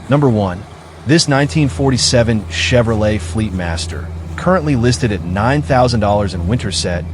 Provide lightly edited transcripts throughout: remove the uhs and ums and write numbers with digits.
Number 1. This 1947 Chevrolet Fleetmaster, currently listed at $9,000 in Winterset,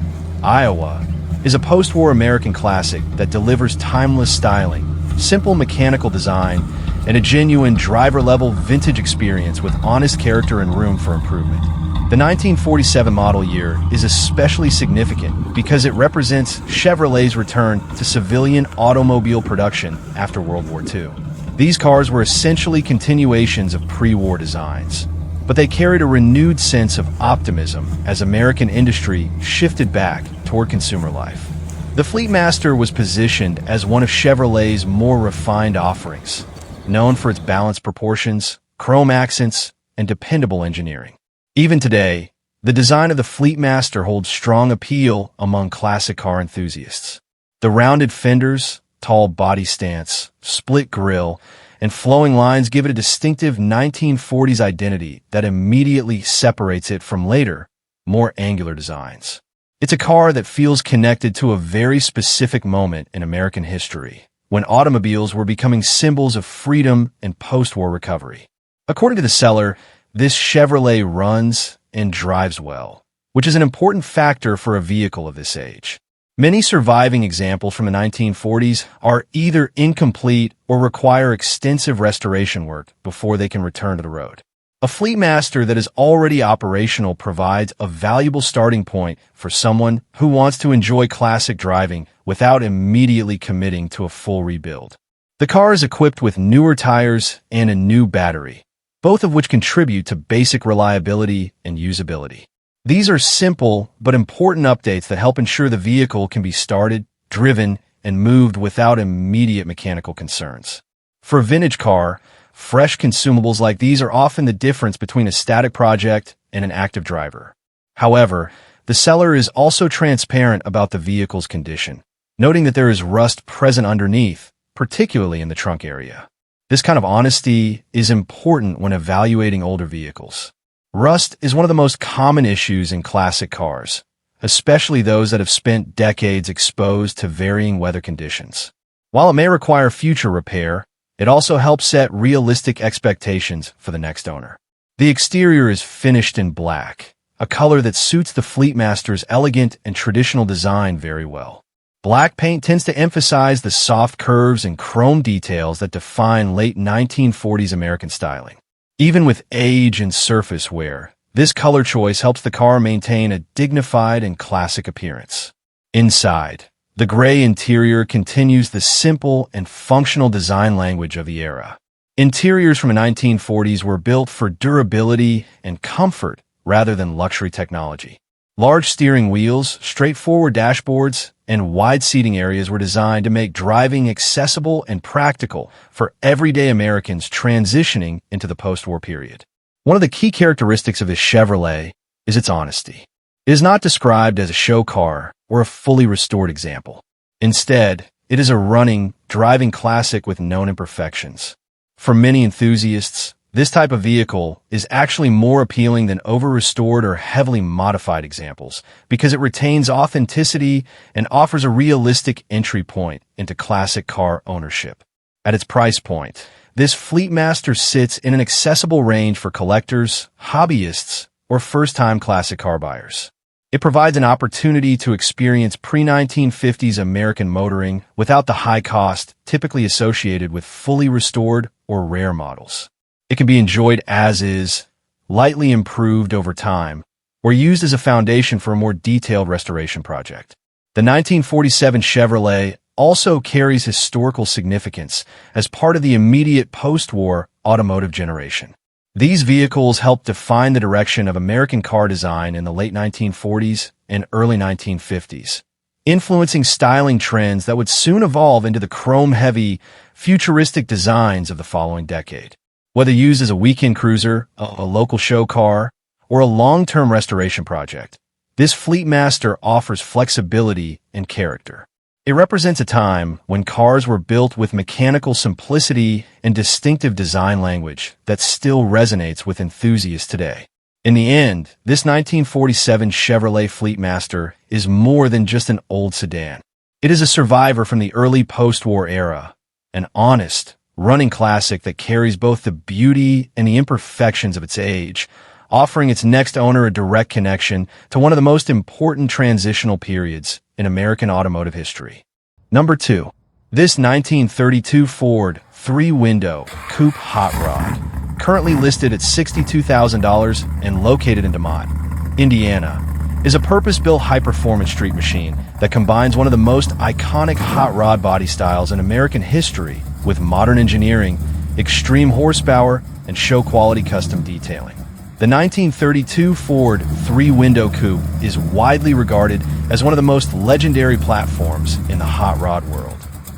Iowa, is a post-war American classic that delivers timeless styling, simple mechanical design, and a genuine driver-level vintage experience with honest character and room for improvement. The 1947 model year is especially significant because it represents Chevrolet's return to civilian automobile production after World War II. These cars were essentially continuations of pre-war designs, but they carried a renewed sense of optimism as American industry shifted back toward consumer life. The Fleetmaster was positioned as one of Chevrolet's more refined offerings, known for its balanced proportions, chrome accents, and dependable engineering. Even today, the design of the Fleetmaster holds strong appeal among classic car enthusiasts. The rounded fenders, tall body stance, split grille, and flowing lines give it a distinctive 1940s identity that immediately separates it from later, more angular designs. It's a car that feels connected to a very specific moment in American history, when automobiles were becoming symbols of freedom and post-war recovery. According to the seller, this Chevrolet runs and drives well, which is an important factor for a vehicle of this age. Many surviving examples from the 1940s are either incomplete or require extensive restoration work before they can return to the road. A Fleetmaster that is already operational provides a valuable starting point for someone who wants to enjoy classic driving without immediately committing to a full rebuild. The car is equipped with newer tires and a new battery, both of which contribute to basic reliability and usability. These are simple but important updates that help ensure the vehicle can be started, driven, and moved without immediate mechanical concerns. For a vintage car, fresh consumables like these are often the difference between a static project and an active driver. However, the seller is also transparent about the vehicle's condition, noting that there is rust present underneath, particularly in the trunk area. This kind of honesty is important when evaluating older vehicles. Rust is one of the most common issues in classic cars, especially those that have spent decades exposed to varying weather conditions. While it may require future repair, it also helps set realistic expectations for the next owner. The exterior is finished in black, a color that suits the Fleetmaster's elegant and traditional design very well. Black paint tends to emphasize the soft curves and chrome details that define late 1940s American styling. Even with age and surface wear, this color choice helps the car maintain a dignified and classic appearance. Inside, the gray interior continues the simple and functional design language of the era. Interiors from the 1940s were built for durability and comfort rather than luxury technology. Large steering wheels, straightforward dashboards, and wide seating areas were designed to make driving accessible and practical for everyday Americans transitioning into the post-war period. One of the key characteristics of this Chevrolet is its honesty. It is not described as a show car or a fully restored example. Instead, it is a running, driving classic with known imperfections. For many enthusiasts, this type of vehicle is actually more appealing than over-restored or heavily modified examples because it retains authenticity and offers a realistic entry point into classic car ownership. At its price point, this Fleetmaster sits in an accessible range for collectors, hobbyists, or first-time classic car buyers. It provides an opportunity to experience pre-1950s American motoring without the high cost typically associated with fully restored or rare models. It can be enjoyed as is, lightly improved over time, or used as a foundation for a more detailed restoration project. The 1947 Chevrolet also carries historical significance as part of the immediate post-war automotive generation. These vehicles helped define the direction of American car design in the late 1940s and early 1950s, influencing styling trends that would soon evolve into the chrome-heavy, futuristic designs of the following decade. Whether used as a weekend cruiser, a local show car, or a long-term restoration project, this Fleetmaster offers flexibility and character. It represents a time when cars were built with mechanical simplicity and distinctive design language that still resonates with enthusiasts today. In the end, this 1947 Chevrolet Fleetmaster is more than just an old sedan. It is a survivor from the early post-war era, an honest, running classic that carries both the beauty and the imperfections of its age, offering its next owner a direct connection to one of the most important transitional periods in American automotive history. Number 2. This 1932 Ford 3-window Coupe hot rod, currently listed at $62,000 and located in Demotte, Indiana, is a purpose-built high-performance street machine that combines one of the most iconic hot rod body styles in American history with modern engineering, extreme horsepower, and show-quality custom detailing. The 1932 Ford 3-window Coupe is widely regarded as one of the most legendary platforms in the hot rod world.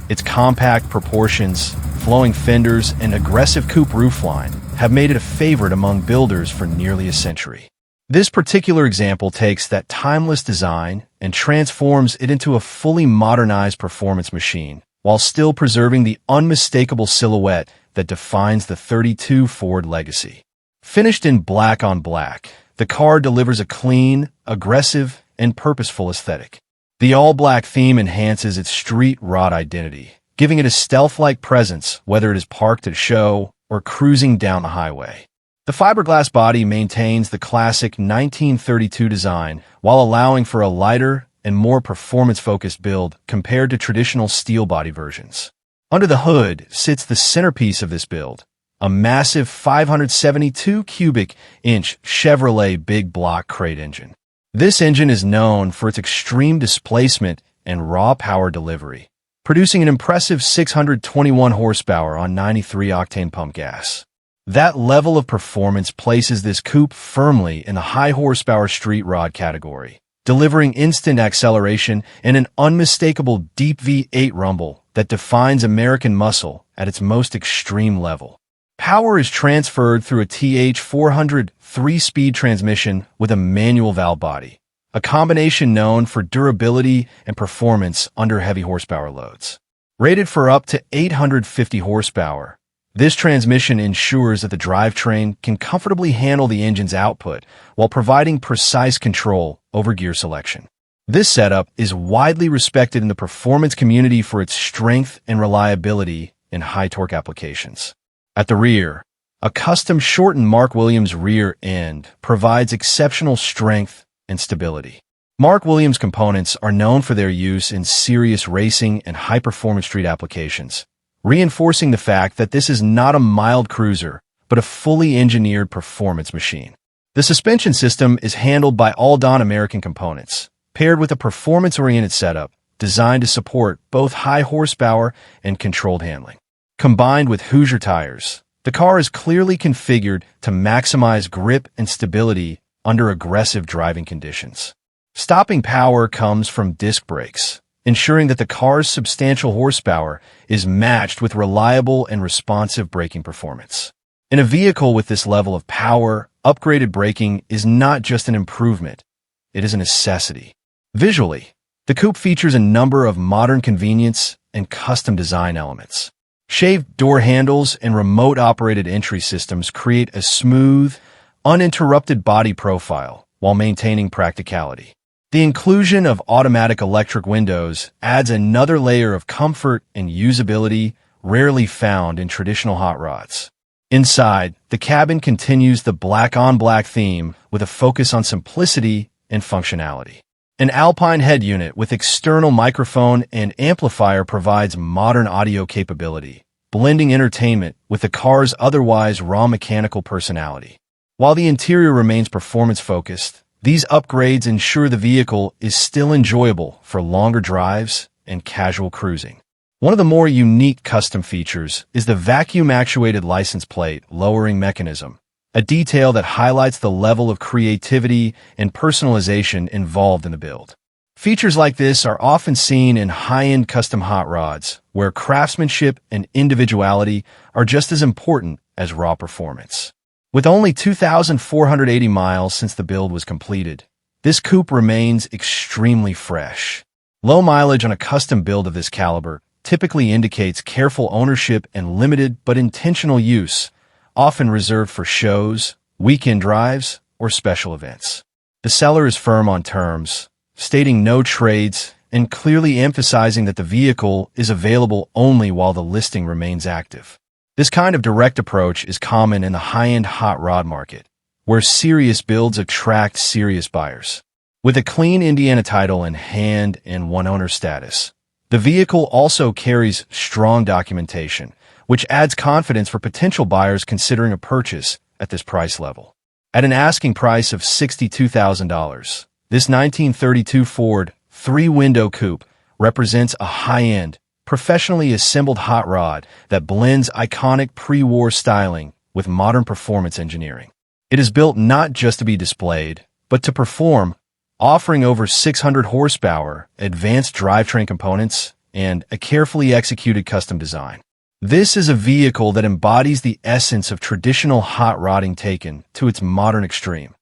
Its compact proportions, flowing fenders, and aggressive coupe roofline have made it a favorite among builders for nearly a century. This particular example takes that timeless design and transforms it into a fully modernized performance machine, while still preserving the unmistakable silhouette that defines the 32 Ford legacy. Finished in black on black, the car delivers a clean, aggressive, and purposeful aesthetic. The all-black theme enhances its street rod identity, giving it a stealth-like presence whether it is parked at a show or cruising down the highway. The fiberglass body maintains the classic 1932 design while allowing for a lighter and more performance-focused build compared to traditional steel body versions. Under the hood sits the centerpiece of this build, a massive 572 cubic inch Chevrolet big block crate engine. This engine is known for its extreme displacement and raw power delivery, producing an impressive 621 horsepower on 93 octane pump gas. That level of performance places this coupe firmly in the high horsepower street rod category, delivering instant acceleration and an unmistakable deep V8 rumble that defines American muscle at its most extreme level. Power is transferred through a TH400 3-speed transmission with a manual valve body, a combination known for durability and performance under heavy horsepower loads. Rated for up to 850 horsepower, this transmission ensures that the drivetrain can comfortably handle the engine's output while providing precise control over gear selection. This setup is widely respected in the performance community for its strength and reliability in high-torque applications. At the rear, a custom shortened Mark Williams rear end provides exceptional strength and stability. Mark Williams components are known for their use in serious racing and high-performance street applications, reinforcing the fact that this is not a mild cruiser, but a fully engineered performance machine. The suspension system is handled by all-Don American components, paired with a performance-oriented setup designed to support both high horsepower and controlled handling. Combined with Hoosier tires, the car is clearly configured to maximize grip and stability under aggressive driving conditions. Stopping power comes from disc brakes, ensuring that the car's substantial horsepower is matched with reliable and responsive braking performance. In a vehicle with this level of power, upgraded braking is not just an improvement, it is a necessity. Visually, the coupe features a number of modern convenience and custom design elements. Shaved door handles and remote-operated entry systems create a smooth, uninterrupted body profile while maintaining practicality. The inclusion of automatic electric windows adds another layer of comfort and usability rarely found in traditional hot rods. Inside, the cabin continues the black-on-black theme with a focus on simplicity and functionality. An Alpine head unit with external microphone and amplifier provides modern audio capability, blending entertainment with the car's otherwise raw mechanical personality. While the interior remains performance-focused, these upgrades ensure the vehicle is still enjoyable for longer drives and casual cruising. One of the more unique custom features is the vacuum-actuated license plate lowering mechanism, a detail that highlights the level of creativity and personalization involved in the build. Features like this are often seen in high-end custom hot rods, where craftsmanship and individuality are just as important as raw performance. With only 2,480 miles since the build was completed, this coupe remains extremely fresh. Low mileage on a custom build of this caliber typically indicates careful ownership and limited but intentional use, often reserved for shows, weekend drives, or special events. The seller is firm on terms, stating no trades and clearly emphasizing that the vehicle is available only while the listing remains active. This kind of direct approach is common in the high-end hot rod market, where serious builds attract serious buyers. With a clean Indiana title in hand and one-owner status, the vehicle also carries strong documentation, which adds confidence for potential buyers considering a purchase at this price level. At an asking price of $62,000, this 1932 Ford three-window coupe represents a high-end, professionally assembled hot rod that blends iconic pre-war styling with modern performance engineering. It is built not just to be displayed, but to perform, offering over 600 horsepower, advanced drivetrain components, and a carefully executed custom design. This is a vehicle that embodies the essence of traditional hot rodding taken to its modern extreme.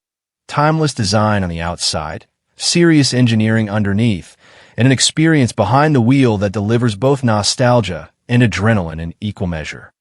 Timeless design on the outside, serious engineering underneath, and an experience behind the wheel that delivers both nostalgia and adrenaline in equal measure.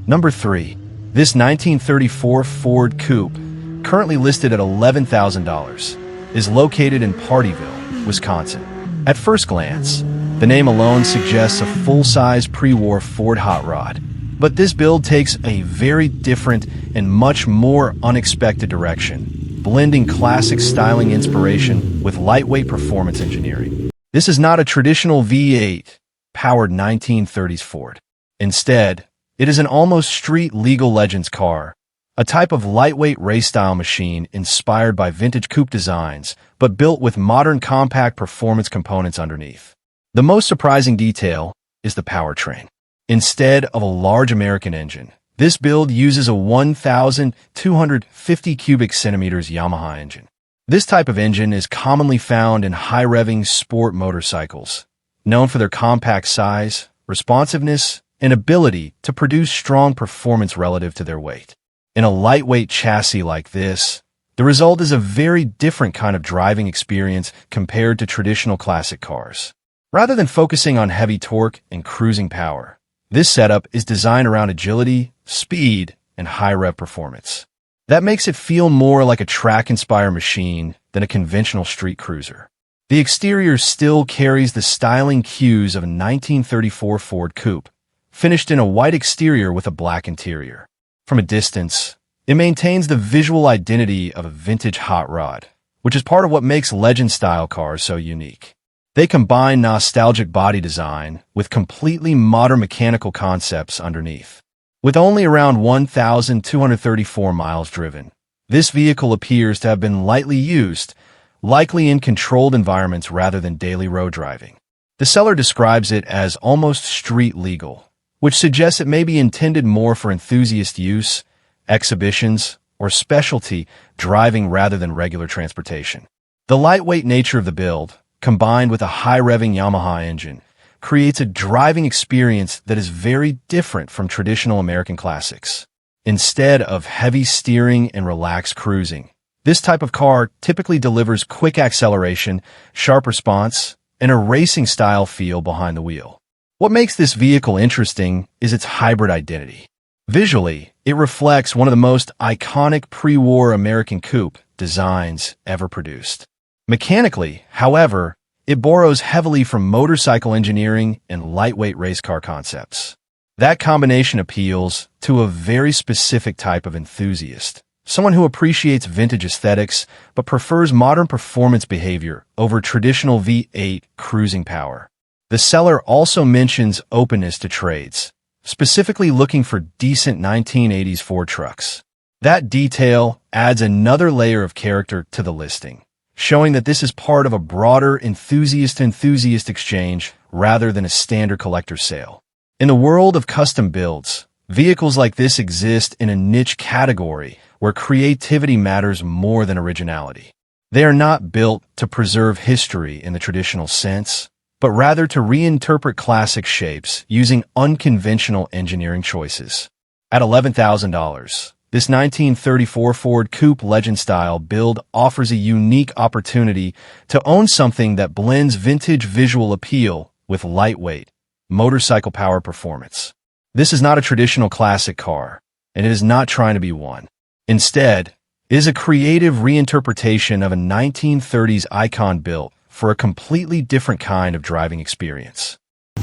Number 3. This 1934 Ford Coupe, currently listed at $11,000, is located in Pardeeville, Wisconsin. At first glance, the name alone suggests a full-size pre-war Ford hot rod, but this build takes a very different and much more unexpected direction, blending classic styling inspiration with lightweight performance engineering. This is not a traditional V8-powered 1930s Ford. Instead, it is an almost street-legal legends car, a type of lightweight race-style machine inspired by vintage coupe designs, but built with modern compact performance components underneath. The most surprising detail is the powertrain. Instead of a large American engine, this build uses a 1,250 cubic centimeters Yamaha engine. This type of engine is commonly found in high-revving sport motorcycles, known for their compact size, responsiveness, and ability to produce strong performance relative to their weight. In a lightweight chassis like this, the result is a very different kind of driving experience compared to traditional classic cars. Rather than focusing on heavy torque and cruising power, this setup is designed around agility, speed, and high-rev performance. That makes it feel more like a track-inspired machine than a conventional street cruiser. The exterior still carries the styling cues of a 1934 Ford Coupe, finished in a white exterior with a black interior. From a distance, it maintains the visual identity of a vintage hot rod, which is part of what makes legend-style cars so unique. They combine nostalgic body design with completely modern mechanical concepts underneath. With only around 1,234 miles driven, this vehicle appears to have been lightly used, likely in controlled environments rather than daily road driving. The seller describes it as almost street legal, which suggests it may be intended more for enthusiast use, exhibitions, or specialty driving rather than regular transportation. The lightweight nature of the build, combined with a high-revving Yamaha engine, creates a driving experience that is very different from traditional American classics. Instead of heavy steering and relaxed cruising, this type of car typically delivers quick acceleration, sharp response, and a racing-style feel behind the wheel. What makes this vehicle interesting is its hybrid identity. Visually, it reflects one of the most iconic pre-war American coupe designs ever produced. Mechanically, however, it borrows heavily from motorcycle engineering and lightweight race car concepts. That combination appeals to a very specific type of enthusiast, someone who appreciates vintage aesthetics but prefers modern performance behavior over traditional V8 cruising power. The seller also mentions openness to trades, specifically looking for decent 1980s Ford trucks. That detail adds another layer of character to the listing, showing that this is part of a broader enthusiast-to-enthusiast exchange rather than a standard collector's sale. In the world of custom builds, vehicles like this exist in a niche category where creativity matters more than originality. They are not built to preserve history in the traditional sense, but rather to reinterpret classic shapes using unconventional engineering choices. At $11,000, this 1934 Ford Coupe legend-style build offers a unique opportunity to own something that blends vintage visual appeal with lightweight, motorcycle power performance. This is not a traditional classic car, and it is not trying to be one. Instead, it is a creative reinterpretation of a 1930s icon built for a completely different kind of driving experience.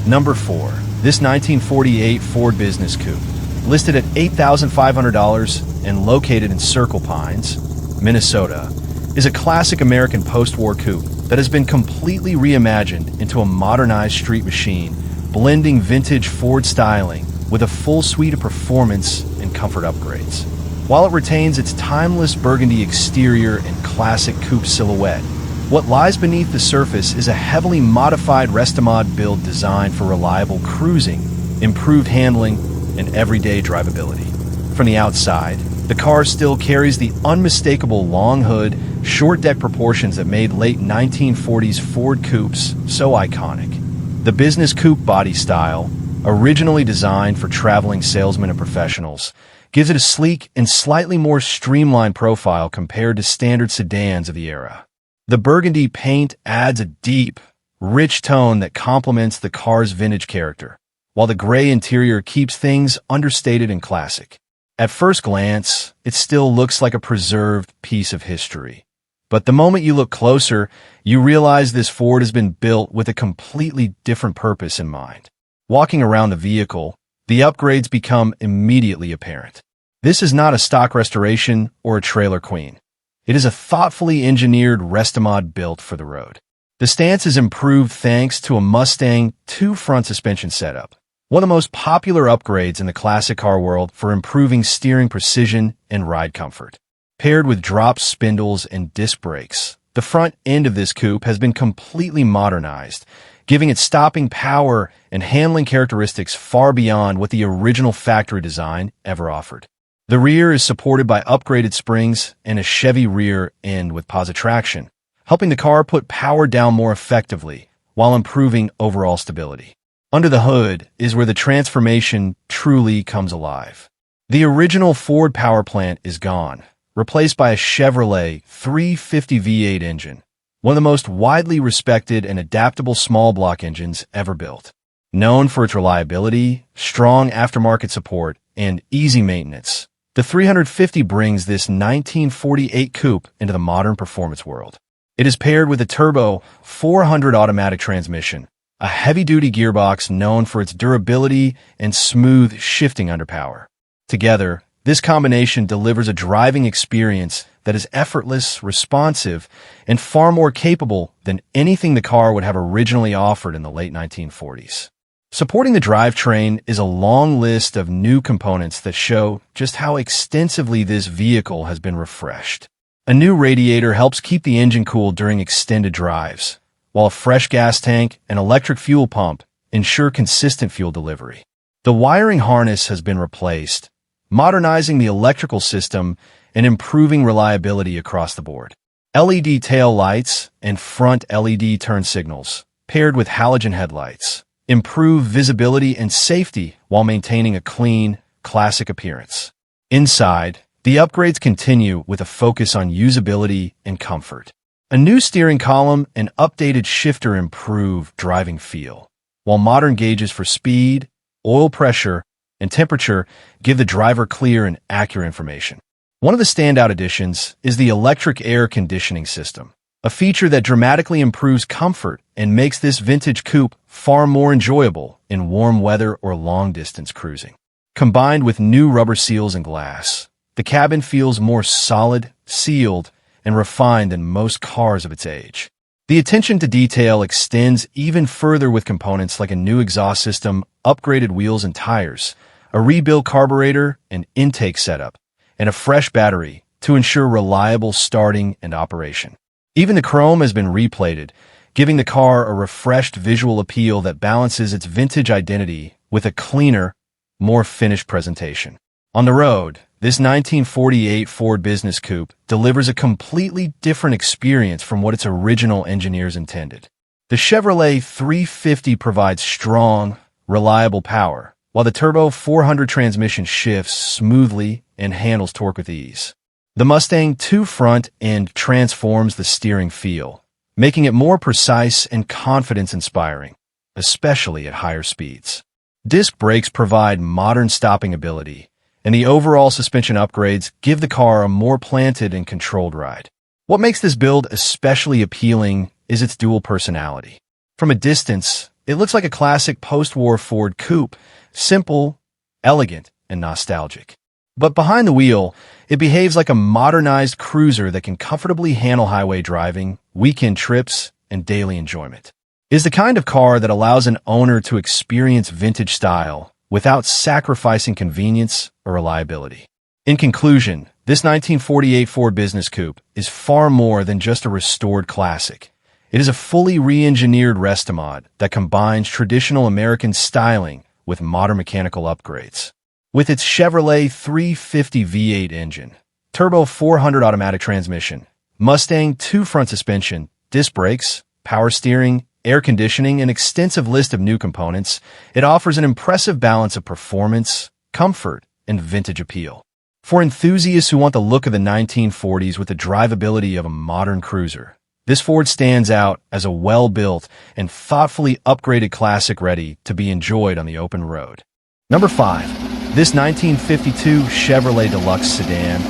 Number 4. This 1948 Ford Business Coupe, listed at $8,500 and located in Circle Pines, Minnesota, is a classic American post-war coupe that has been completely reimagined into a modernized street machine, blending vintage Ford styling with a full suite of performance and comfort upgrades. While it retains its timeless burgundy exterior and classic coupe silhouette, what lies beneath the surface is a heavily modified Demotte build designed for reliable cruising, improved handling, and everyday drivability. From the outside, the car still carries the unmistakable long hood, short deck proportions that made late 1940s Ford coupes so iconic. The business coupe body style, originally designed for traveling salesmen and professionals, gives it a sleek and slightly more streamlined profile compared to standard sedans of the era. The burgundy paint adds a deep, rich tone that complements the car's vintage character, while the gray interior keeps things understated and classic. At first glance, it still looks like a preserved piece of history. But the moment you look closer, you realize this Ford has been built with a completely different purpose in mind. Walking around the vehicle, the upgrades become immediately apparent. This is not a stock restoration or a trailer queen. It is a thoughtfully engineered Demotte built for the road. The stance is improved thanks to a Mustang 2 front suspension setup, one of the most popular upgrades in the classic car world for improving steering precision and ride comfort. Paired with drop spindles and disc brakes, the front end of this coupe has been completely modernized, giving it stopping power and handling characteristics far beyond what the original factory design ever offered. The rear is supported by upgraded springs and a Chevy rear end with positive traction, helping the car put power down more effectively while improving overall stability. Under the hood is where the transformation truly comes alive. The original Ford power plant is gone, replaced by a Chevrolet 350 V8 engine, one of the most widely respected and adaptable small block engines ever built. Known for its reliability, strong aftermarket support, and easy maintenance, the 350 brings this 1948 coupe into the modern performance world. It is paired with a turbo 400 automatic transmission, a heavy-duty gearbox known for its durability and smooth shifting under power. Together, this combination delivers a driving experience that is effortless, responsive, and far more capable than anything the car would have originally offered in the late 1940s. Supporting the drivetrain is a long list of new components that show just how extensively this vehicle has been refreshed. A new radiator helps keep the engine cool during extended drives, while a fresh gas tank and electric fuel pump ensure consistent fuel delivery. The wiring harness has been replaced, modernizing the electrical system and improving reliability across the board. LED tail lights and front LED turn signals, paired with halogen headlights, improve visibility and safety while maintaining a clean, classic appearance. Inside, the upgrades continue with a focus on usability and comfort. A new steering column and updated shifter improve driving feel, while modern gauges for speed, oil pressure, and temperature give the driver clear and accurate information. One of the standout additions is the electric air conditioning system, a feature that dramatically improves comfort and makes this vintage coupe far more enjoyable in warm weather or long-distance cruising. Combined with new rubber seals and glass, the cabin feels more solid, sealed, and refined than most cars of its age. The attention to detail extends even further with components like a new exhaust system, upgraded wheels and tires, a rebuilt carburetor and intake setup, and a fresh battery to ensure reliable starting and operation. Even the chrome has been replated, giving the car a refreshed visual appeal that balances its vintage identity with a cleaner, more finished presentation. On the road, this 1948 Ford Business Coupe delivers a completely different experience from what its original engineers intended. The Chevrolet 350 provides strong, reliable power, while the turbo 400 transmission shifts smoothly and handles torque with ease. The Mustang 2 front end transforms the steering feel, making it more precise and confidence-inspiring, especially at higher speeds. Disc brakes provide modern stopping ability, and the overall suspension upgrades give the car a more planted and controlled ride. What makes this build especially appealing is its dual personality. From a distance, it looks like a classic post-war Ford coupe, simple, elegant, and nostalgic. But behind the wheel, it behaves like a modernized cruiser that can comfortably handle highway driving, weekend trips, and daily enjoyment. It is the kind of car that allows an owner to experience vintage style without sacrificing convenience or reliability. In conclusion, this 1948 Ford Business Coupe is far more than just a restored classic. It is a fully re-engineered Restomod that combines traditional American styling with modern mechanical upgrades. With its Chevrolet 350 V8 engine, turbo 400 automatic transmission, Mustang 2 front suspension, disc brakes, power steering, air conditioning, and extensive list of new components, it offers an impressive balance of performance, comfort, and vintage appeal. For enthusiasts who want the look of the 1940s with the drivability of a modern cruiser, this Ford stands out as a well-built and thoughtfully upgraded classic ready to be enjoyed on the open road. Number 5. This 1952 Chevrolet Deluxe sedan,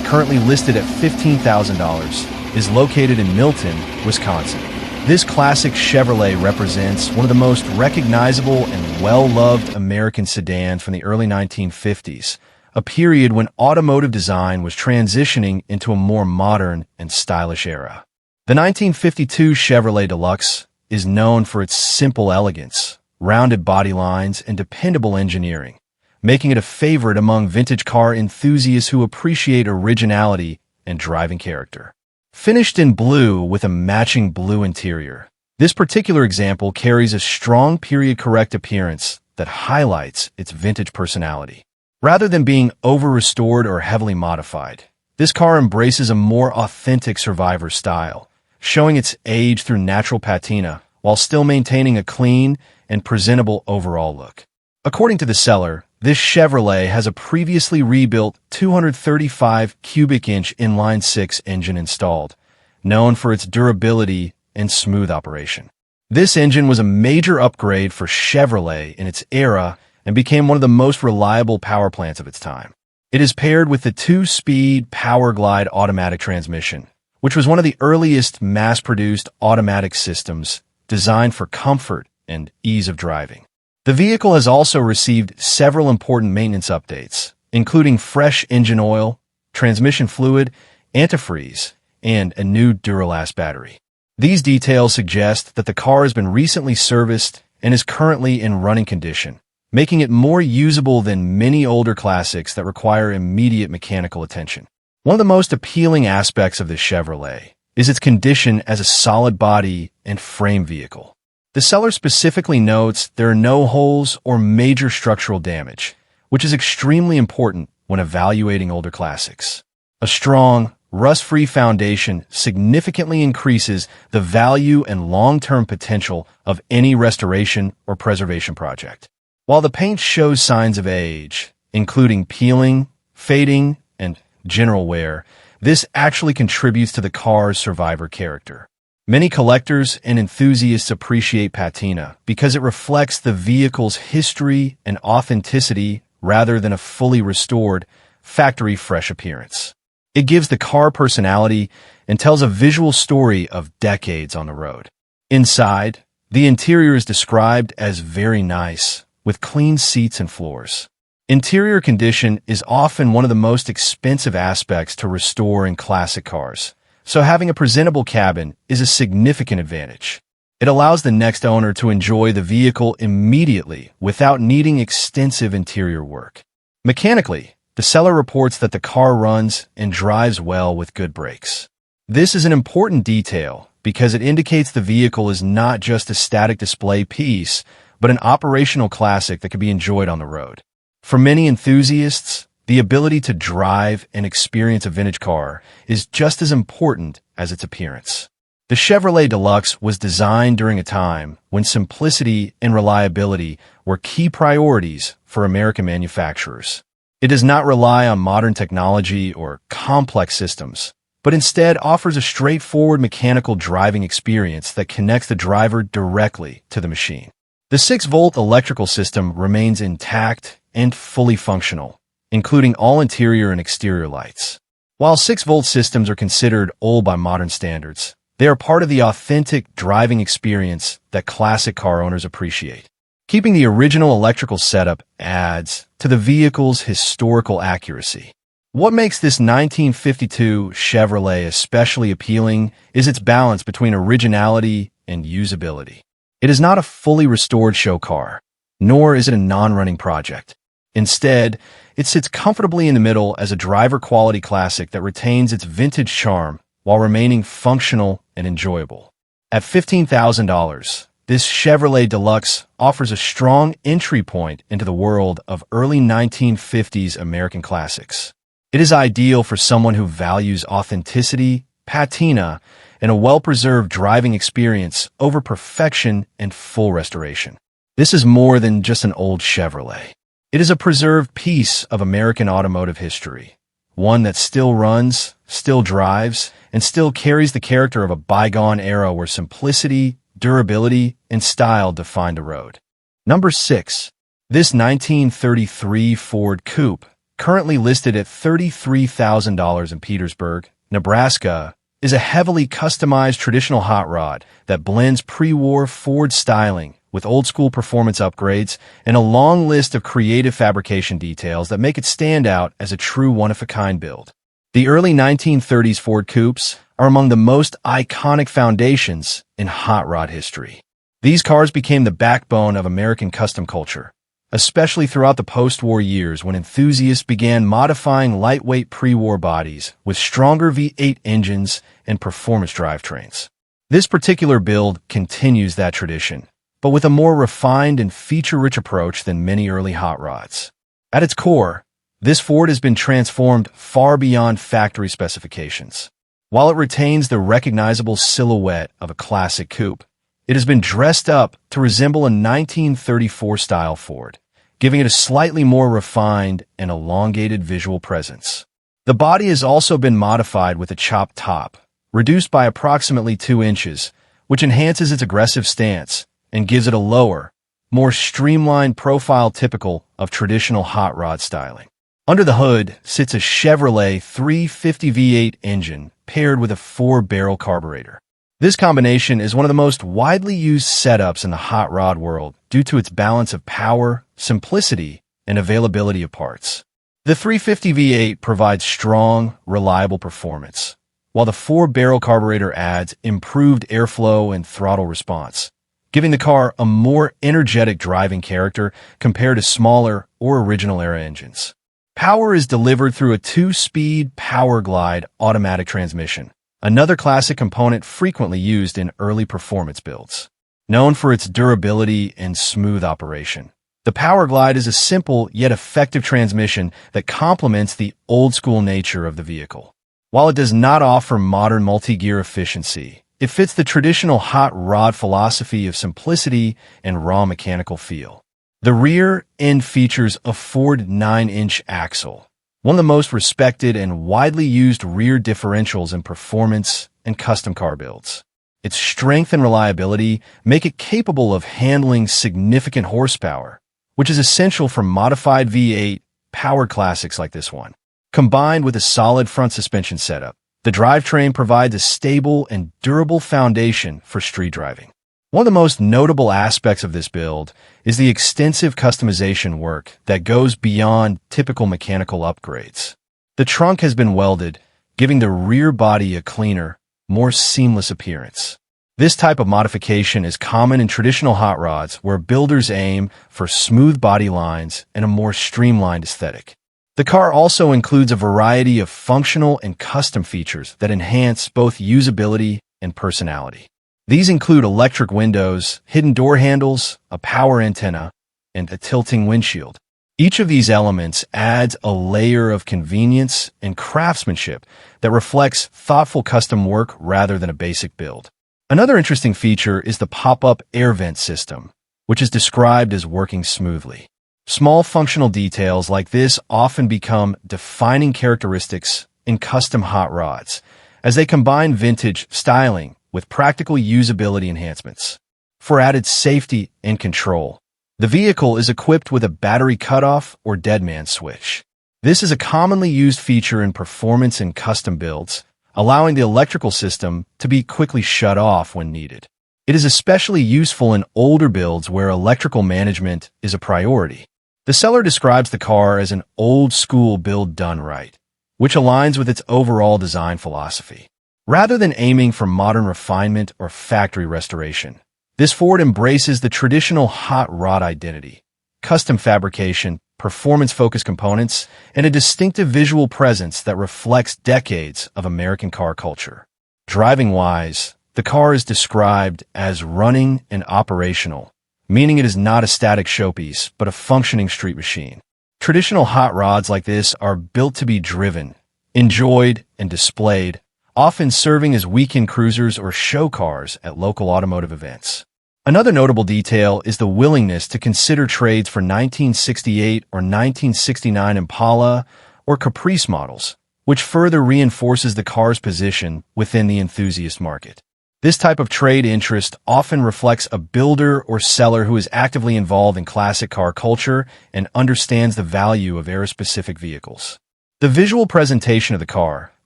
currently listed at $15,000, is located in Milton, Wisconsin. This classic Chevrolet represents one of the most recognizable and well-loved American sedans from the early 1950s, a period when automotive design was transitioning into a more modern and stylish era. The 1952 Chevrolet Deluxe is known for its simple elegance, rounded body lines, and dependable engineering, making it a favorite among vintage car enthusiasts who appreciate originality and driving character. Finished in blue with a matching blue interior, this particular example carries a strong period-correct appearance that highlights its vintage personality. Rather than being over-restored or heavily modified, this car embraces a more authentic survivor style, showing its age through natural patina while still maintaining a clean and presentable overall look. According to the seller, this Chevrolet has a previously rebuilt 235 cubic inch inline-six engine installed, known for its durability and smooth operation. This engine was a major upgrade for Chevrolet in its era and became one of the most reliable power plants of its time. It is paired with the 2-speed Power Glide automatic transmission, which was one of the earliest mass-produced automatic systems designed for comfort and ease of driving. The vehicle has also received several important maintenance updates, including fresh engine oil, transmission fluid, antifreeze, and a new Duralast battery. These details suggest that the car has been recently serviced and is currently in running condition, making it more usable than many older classics that require immediate mechanical attention. One of the most appealing aspects of this Chevrolet is its condition as a solid body and frame vehicle. The seller specifically notes there are no holes or major structural damage, which is extremely important when evaluating older classics. A strong, rust-free foundation significantly increases the value and long-term potential of any restoration or preservation project. While the paint shows signs of age, including peeling, fading, and general wear, this actually contributes to the car's survivor character. Many collectors and enthusiasts appreciate patina because it reflects the vehicle's history and authenticity rather than a fully restored, factory-fresh appearance. It gives the car personality and tells a visual story of decades on the road. Inside, the interior is described as very nice, with clean seats and floors. Interior condition is often one of the most expensive aspects to restore in classic cars, so having a presentable cabin is a significant advantage. It allows the next owner to enjoy the vehicle immediately without needing extensive interior work. Mechanically, the seller reports that the car runs and drives well with good brakes. This is an important detail because it indicates the vehicle is not just a static display piece, but an operational classic that can be enjoyed on the road. For many enthusiasts, the ability to drive and experience a vintage car is just as important as its appearance. The Chevrolet Deluxe was designed during a time when simplicity and reliability were key priorities for American manufacturers. It does not rely on modern technology or complex systems, but instead offers a straightforward mechanical driving experience that connects the driver directly to the machine. The 6-volt electrical system remains intact and fully functional, including all interior and exterior lights. While 6-volt systems are considered old by modern standards, they are part of the authentic driving experience that classic car owners appreciate. Keeping the original electrical setup adds to the vehicle's historical accuracy. What makes this 1952 Chevrolet especially appealing is its balance between originality and usability. It is not a fully restored show car, nor is it a non-running project. Instead, it sits comfortably in the middle as a driver-quality classic that retains its vintage charm while remaining functional and enjoyable. At $15,000, this Chevrolet Deluxe offers a strong entry point into the world of early 1950s American classics. It is ideal for someone who values authenticity, patina, and a well-preserved driving experience over perfection and full restoration. This is more than just an old Chevrolet. It is a preserved piece of American automotive history, one that still runs, still drives, and still carries the character of a bygone era where simplicity, durability, and style defined the road. Number 6. This 1933 Ford Coupe, currently listed at $33,000 in Petersburg, Nebraska, is a heavily customized traditional hot rod that blends pre-war Ford styling with old-school performance upgrades and a long list of creative fabrication details that make it stand out as a true one-of-a-kind build. The early 1930s Ford Coupes are among the most iconic foundations in hot rod history. These cars became the backbone of American custom culture, especially throughout the post-war years when enthusiasts began modifying lightweight pre-war bodies with stronger V8 engines and performance drivetrains. This particular build continues that tradition, but with a more refined and feature-rich approach than many early hot rods. At its core, this Ford has been transformed far beyond factory specifications. While it retains the recognizable silhouette of a classic coupe, it has been dressed up to resemble a 1934-style Ford, giving it a slightly more refined and elongated visual presence. The body has also been modified with a chopped top, reduced by approximately 2 inches, which enhances its aggressive stance and gives it a lower, more streamlined profile typical of traditional hot rod styling. Under the hood sits a Chevrolet 350 V8 engine paired with a 4-barrel carburetor. This combination is one of the most widely used setups in the hot rod world due to its balance of power, simplicity, and availability of parts. The 350 V8 provides strong, reliable performance, while the 4-barrel carburetor adds improved airflow and throttle response, giving the car a more energetic driving character compared to smaller or original-era engines. Power is delivered through a 2-speed Power Glide automatic transmission, another classic component frequently used in early performance builds. Known for its durability and smooth operation, the Power Glide is a simple yet effective transmission that complements the old-school nature of the vehicle. While it does not offer modern multi-gear efficiency, it fits the traditional hot rod philosophy of simplicity and raw mechanical feel. The rear end features a Ford 9-inch axle, one of the most respected and widely used rear differentials in performance and custom car builds. Its strength and reliability make it capable of handling significant horsepower, which is essential for modified V8 powered classics like this one. Combined with a solid front suspension setup, the drivetrain provides a stable and durable foundation for street driving. One of the most notable aspects of this build is the extensive customization work that goes beyond typical mechanical upgrades. The trunk has been welded, giving the rear body a cleaner, more seamless appearance. This type of modification is common in traditional hot rods where builders aim for smooth body lines and a more streamlined aesthetic. The car also includes a variety of functional and custom features that enhance both usability and personality. These include electric windows, hidden door handles, a power antenna, and a tilting windshield. Each of these elements adds a layer of convenience and craftsmanship that reflects thoughtful custom work rather than a basic build. Another interesting feature is the pop-up air vent system, which is described as working smoothly. Small functional details like this often become defining characteristics in custom hot rods, as they combine vintage styling with practical usability enhancements. For added safety and control, the vehicle is equipped with a battery cutoff or deadman switch. This is a commonly used feature in performance and custom builds, allowing the electrical system to be quickly shut off when needed. It is especially useful in older builds where electrical management is a priority. The seller describes the car as an old-school build done right, which aligns with its overall design philosophy. Rather than aiming for modern refinement or factory restoration, this Ford embraces the traditional hot rod identity, custom fabrication, performance-focused components, and a distinctive visual presence that reflects decades of American car culture. Driving-wise, the car is described as running and operational, meaning it is not a static showpiece, but a functioning street machine. Traditional hot rods like this are built to be driven, enjoyed, and displayed, often serving as weekend cruisers or show cars at local automotive events. Another notable detail is the willingness to consider trades for 1968 or 1969 Impala or Caprice models, which further reinforces the car's position within the enthusiast market. This type of trade interest often reflects a builder or seller who is actively involved in classic car culture and understands the value of era-specific vehicles. The visual presentation of the car,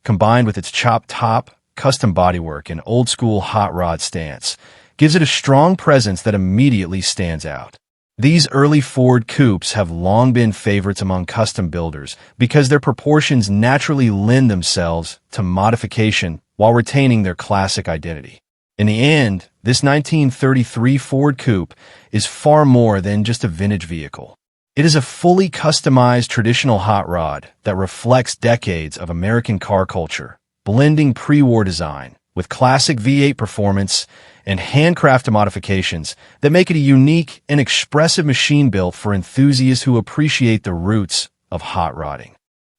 combined with its chopped top, custom bodywork, and old-school hot rod stance, gives it a strong presence that immediately stands out. These early Ford Coupes have long been favorites among custom builders because their proportions naturally lend themselves to modification while retaining their classic identity. In the end, this 1933 Ford Coupe is far more than just a vintage vehicle. It is a fully customized traditional hot rod that reflects decades of American car culture, blending pre-war design with classic V8 performance and handcrafted modifications that make it a unique and expressive machine built for enthusiasts who appreciate the roots of hot rodding.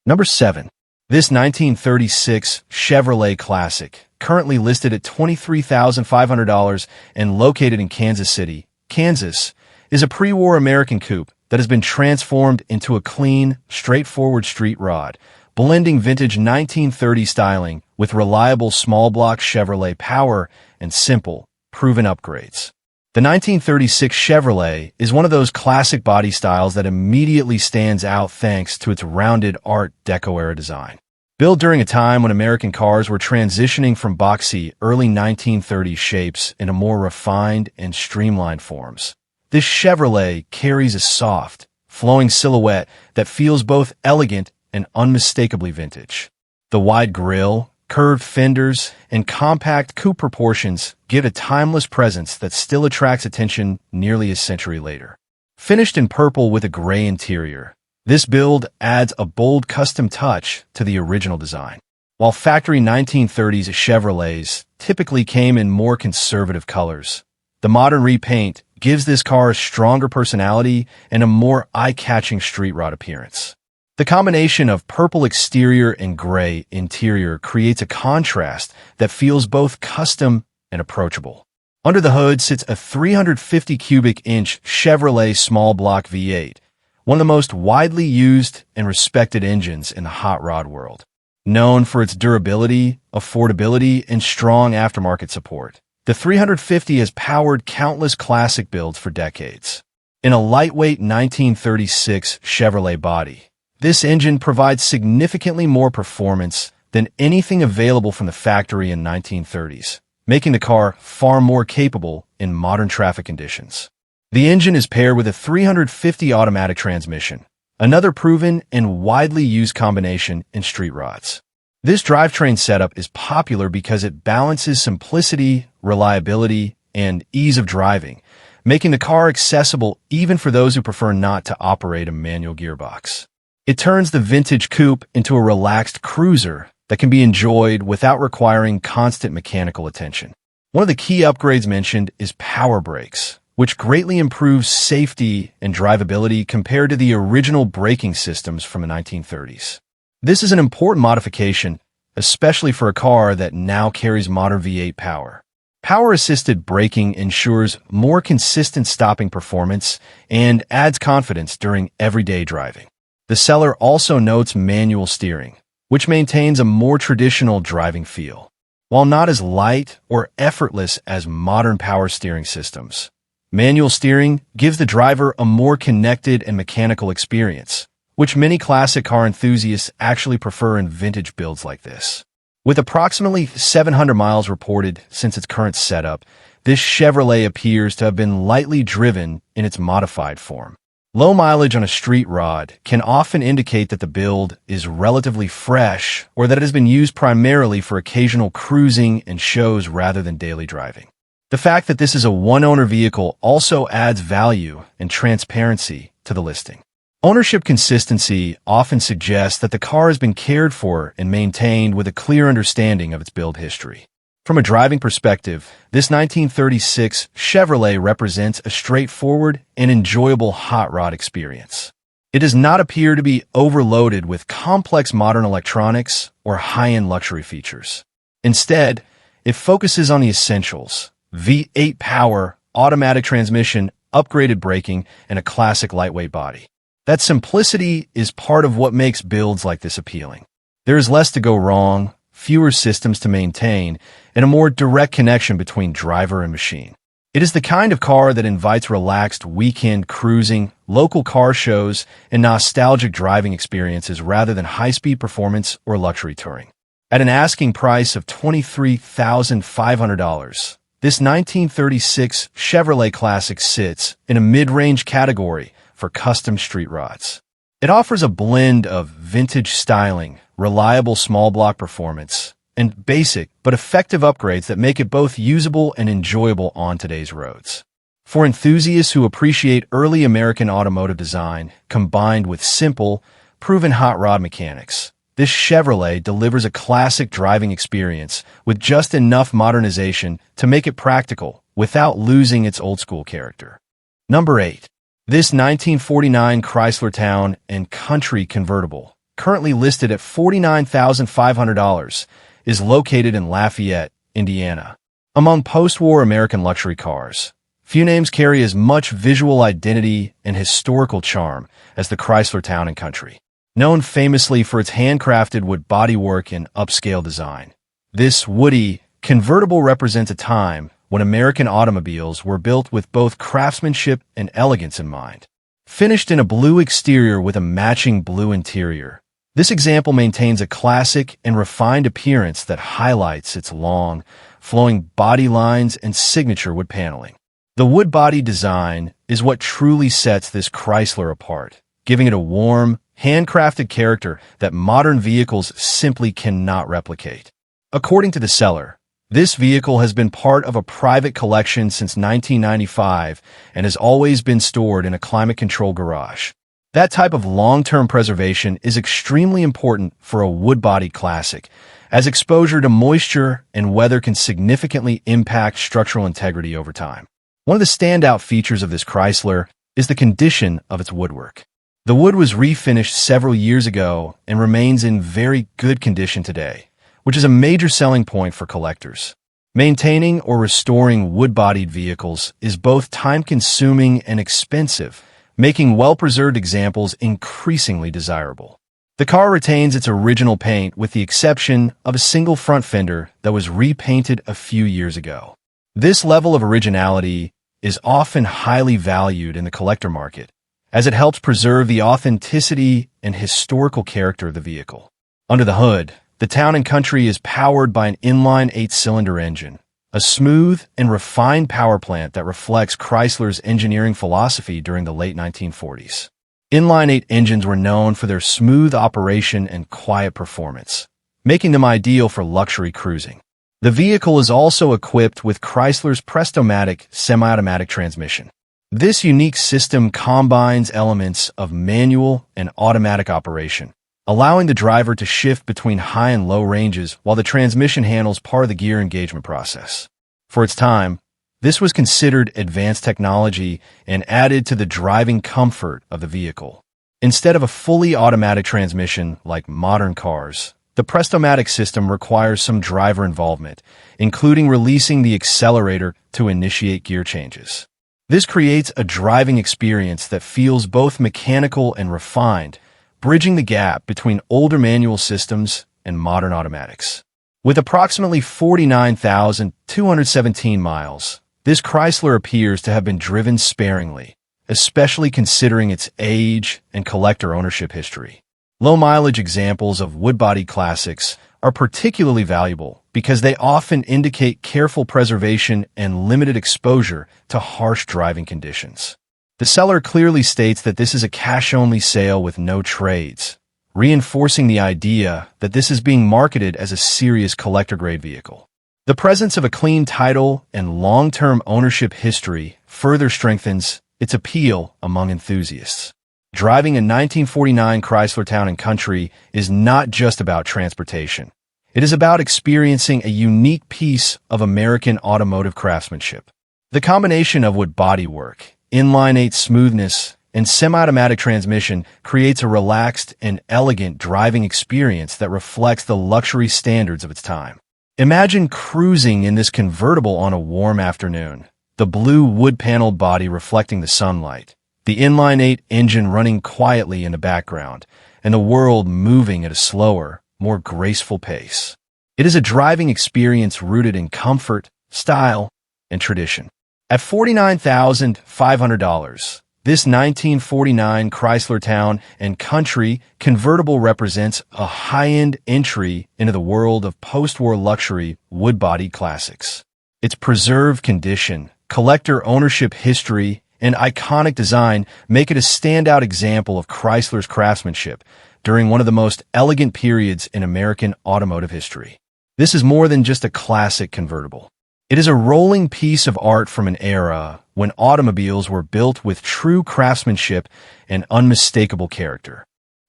Number 7. This 1936 Chevrolet Classic, currently listed at $23,500 and located in Kansas City, Kansas, is a pre-war American coupe that has been transformed into a clean, straightforward street rod, blending vintage 1930 styling with reliable small-block Chevrolet power and simple, proven upgrades. The 1936 Chevrolet is one of those classic body styles that immediately stands out thanks to its rounded Art Deco-era design. Built during a time when American cars were transitioning from boxy early 1930s shapes into more refined and streamlined forms, this Chevrolet carries a soft, flowing silhouette that feels both elegant and unmistakably vintage. The wide grille, curved fenders, and compact coupe proportions give a timeless presence that still attracts attention nearly a century later. Finished in purple with a gray interior, this build adds a bold custom touch to the original design. While factory 1930s Chevrolets typically came in more conservative colors, the modern repaint gives this car a stronger personality and a more eye-catching street rod appearance. The combination of purple exterior and gray interior creates a contrast that feels both custom and approachable. Under the hood sits a 350 cubic inch Chevrolet small block V8, one of the most widely used and respected engines in the hot rod world. Known for its durability, affordability, and strong aftermarket support, the 350 has powered countless classic builds for decades. In a lightweight 1936 Chevrolet body, this engine provides significantly more performance than anything available from the factory in 1930s, making the car far more capable in modern traffic conditions. The engine is paired with a 350 automatic transmission, another proven and widely used combination in street rods. This drivetrain setup is popular because it balances simplicity, reliability, and ease of driving, making the car accessible even for those who prefer not to operate a manual gearbox. It turns the vintage coupe into a relaxed cruiser that can be enjoyed without requiring constant mechanical attention. One of the key upgrades mentioned is power brakes, which greatly improves safety and drivability compared to the original braking systems from the 1930s. This is an important modification, especially for a car that now carries modern V8 power. Power-assisted braking ensures more consistent stopping performance and adds confidence during everyday driving. The seller also notes manual steering, which maintains a more traditional driving feel. While not as light or effortless as modern power steering systems, manual steering gives the driver a more connected and mechanical experience, which many classic car enthusiasts actually prefer in vintage builds like this. With approximately 700 miles reported since its current setup, this Chevrolet appears to have been lightly driven in its modified form. Low mileage on a street rod can often indicate that the build is relatively fresh or that it has been used primarily for occasional cruising and shows rather than daily driving. The fact that this is a one-owner vehicle also adds value and transparency to the listing. Ownership consistency often suggests that the car has been cared for and maintained with a clear understanding of its build history. From a driving perspective, this 1936 Chevrolet represents a straightforward and enjoyable hot rod experience. It does not appear to be overloaded with complex modern electronics or high-end luxury features. Instead, it focuses on the essentials: V8 power, automatic transmission, upgraded braking, and a classic lightweight body. That simplicity is part of what makes builds like this appealing. There is less to go wrong, fewer systems to maintain, and a more direct connection between driver and machine. It is the kind of car that invites relaxed weekend cruising, local car shows, and nostalgic driving experiences rather than high-speed performance or luxury touring. At an asking price of $23,500, this 1936 Chevrolet Classic sits in a mid-range category for custom street rods. It offers a blend of vintage styling, reliable small block performance, and basic but effective upgrades that make it both usable and enjoyable on today's roads. For enthusiasts who appreciate early American automotive design combined with simple, proven hot rod mechanics, this Chevrolet delivers a classic driving experience with just enough modernization to make it practical without losing its old-school character. Number 8. This 1949 Chrysler Town & Country convertible, currently listed at $49,500, is located in Lafayette, Indiana. Among post-war American luxury cars, few names carry as much visual identity and historical charm as the Chrysler Town & Country. Known famously for its handcrafted wood bodywork and upscale design, this woody convertible represents a time when American automobiles were built with both craftsmanship and elegance in mind. Finished in a blue exterior with a matching blue interior, this example maintains a classic and refined appearance that highlights its long, flowing body lines and signature wood paneling. The wood body design is what truly sets this Chrysler apart, giving it a warm, handcrafted character that modern vehicles simply cannot replicate. According to the seller, this vehicle has been part of a private collection since 1995 and has always been stored in a climate-controlled garage. That type of long-term preservation is extremely important for a wood-body classic, as exposure to moisture and weather can significantly impact structural integrity over time. One of the standout features of this Chrysler is the condition of its woodwork. The wood was refinished several years ago and remains in very good condition today, which is a major selling point for collectors. Maintaining or restoring wood-bodied vehicles is both time-consuming and expensive, making well-preserved examples increasingly desirable. The car retains its original paint with the exception of a single front fender that was repainted a few years ago. This level of originality is often highly valued in the collector market, as it helps preserve the authenticity and historical character of the vehicle. Under the hood, the Town & Country is powered by an inline 8-cylinder engine, a smooth and refined power plant that reflects Chrysler's engineering philosophy during the late 1940s. Inline 8 engines were known for their smooth operation and quiet performance, making them ideal for luxury cruising. The vehicle is also equipped with Chrysler's Prestomatic semi-automatic transmission. This unique system combines elements of manual and automatic operation, allowing the driver to shift between high and low ranges while the transmission handles part of the gear engagement process. For its time, this was considered advanced technology and added to the driving comfort of the vehicle. Instead of a fully automatic transmission like modern cars, the Prestomatic system requires some driver involvement, including releasing the accelerator to initiate gear changes. This creates a driving experience that feels both mechanical and refined, bridging the gap between older manual systems and modern automatics. With approximately 49,217 miles, this Chrysler appears to have been driven sparingly, especially considering its age and collector ownership history. Low-mileage examples of wood-body classics are particularly valuable because they often indicate careful preservation and limited exposure to harsh driving conditions. The seller clearly states that this is a cash-only sale with no trades, reinforcing the idea that this is being marketed as a serious collector-grade vehicle. The presence of a clean title and long-term ownership history further strengthens its appeal among enthusiasts. Driving a 1949 Chrysler Town & Country is not just about transportation. It is about experiencing a unique piece of American automotive craftsmanship. The combination of wood bodywork, inline-8 smoothness, and semi-automatic transmission creates a relaxed and elegant driving experience that reflects the luxury standards of its time. Imagine cruising in this convertible on a warm afternoon, the blue wood-paneled body reflecting the sunlight, the inline-8 engine running quietly in the background, and the world moving at a slower, more graceful pace. It is a driving experience rooted in comfort, style, and tradition. At $49,500, this 1949 Chrysler Town & Country convertible represents a high-end entry into the world of post-war luxury wood-body classics. Its preserved condition, collector ownership history, and iconic design make it a standout example of Chrysler's craftsmanship during one of the most elegant periods in American automotive history. This is more than just a classic convertible. It is a rolling piece of art from an era when automobiles were built with true craftsmanship and unmistakable character.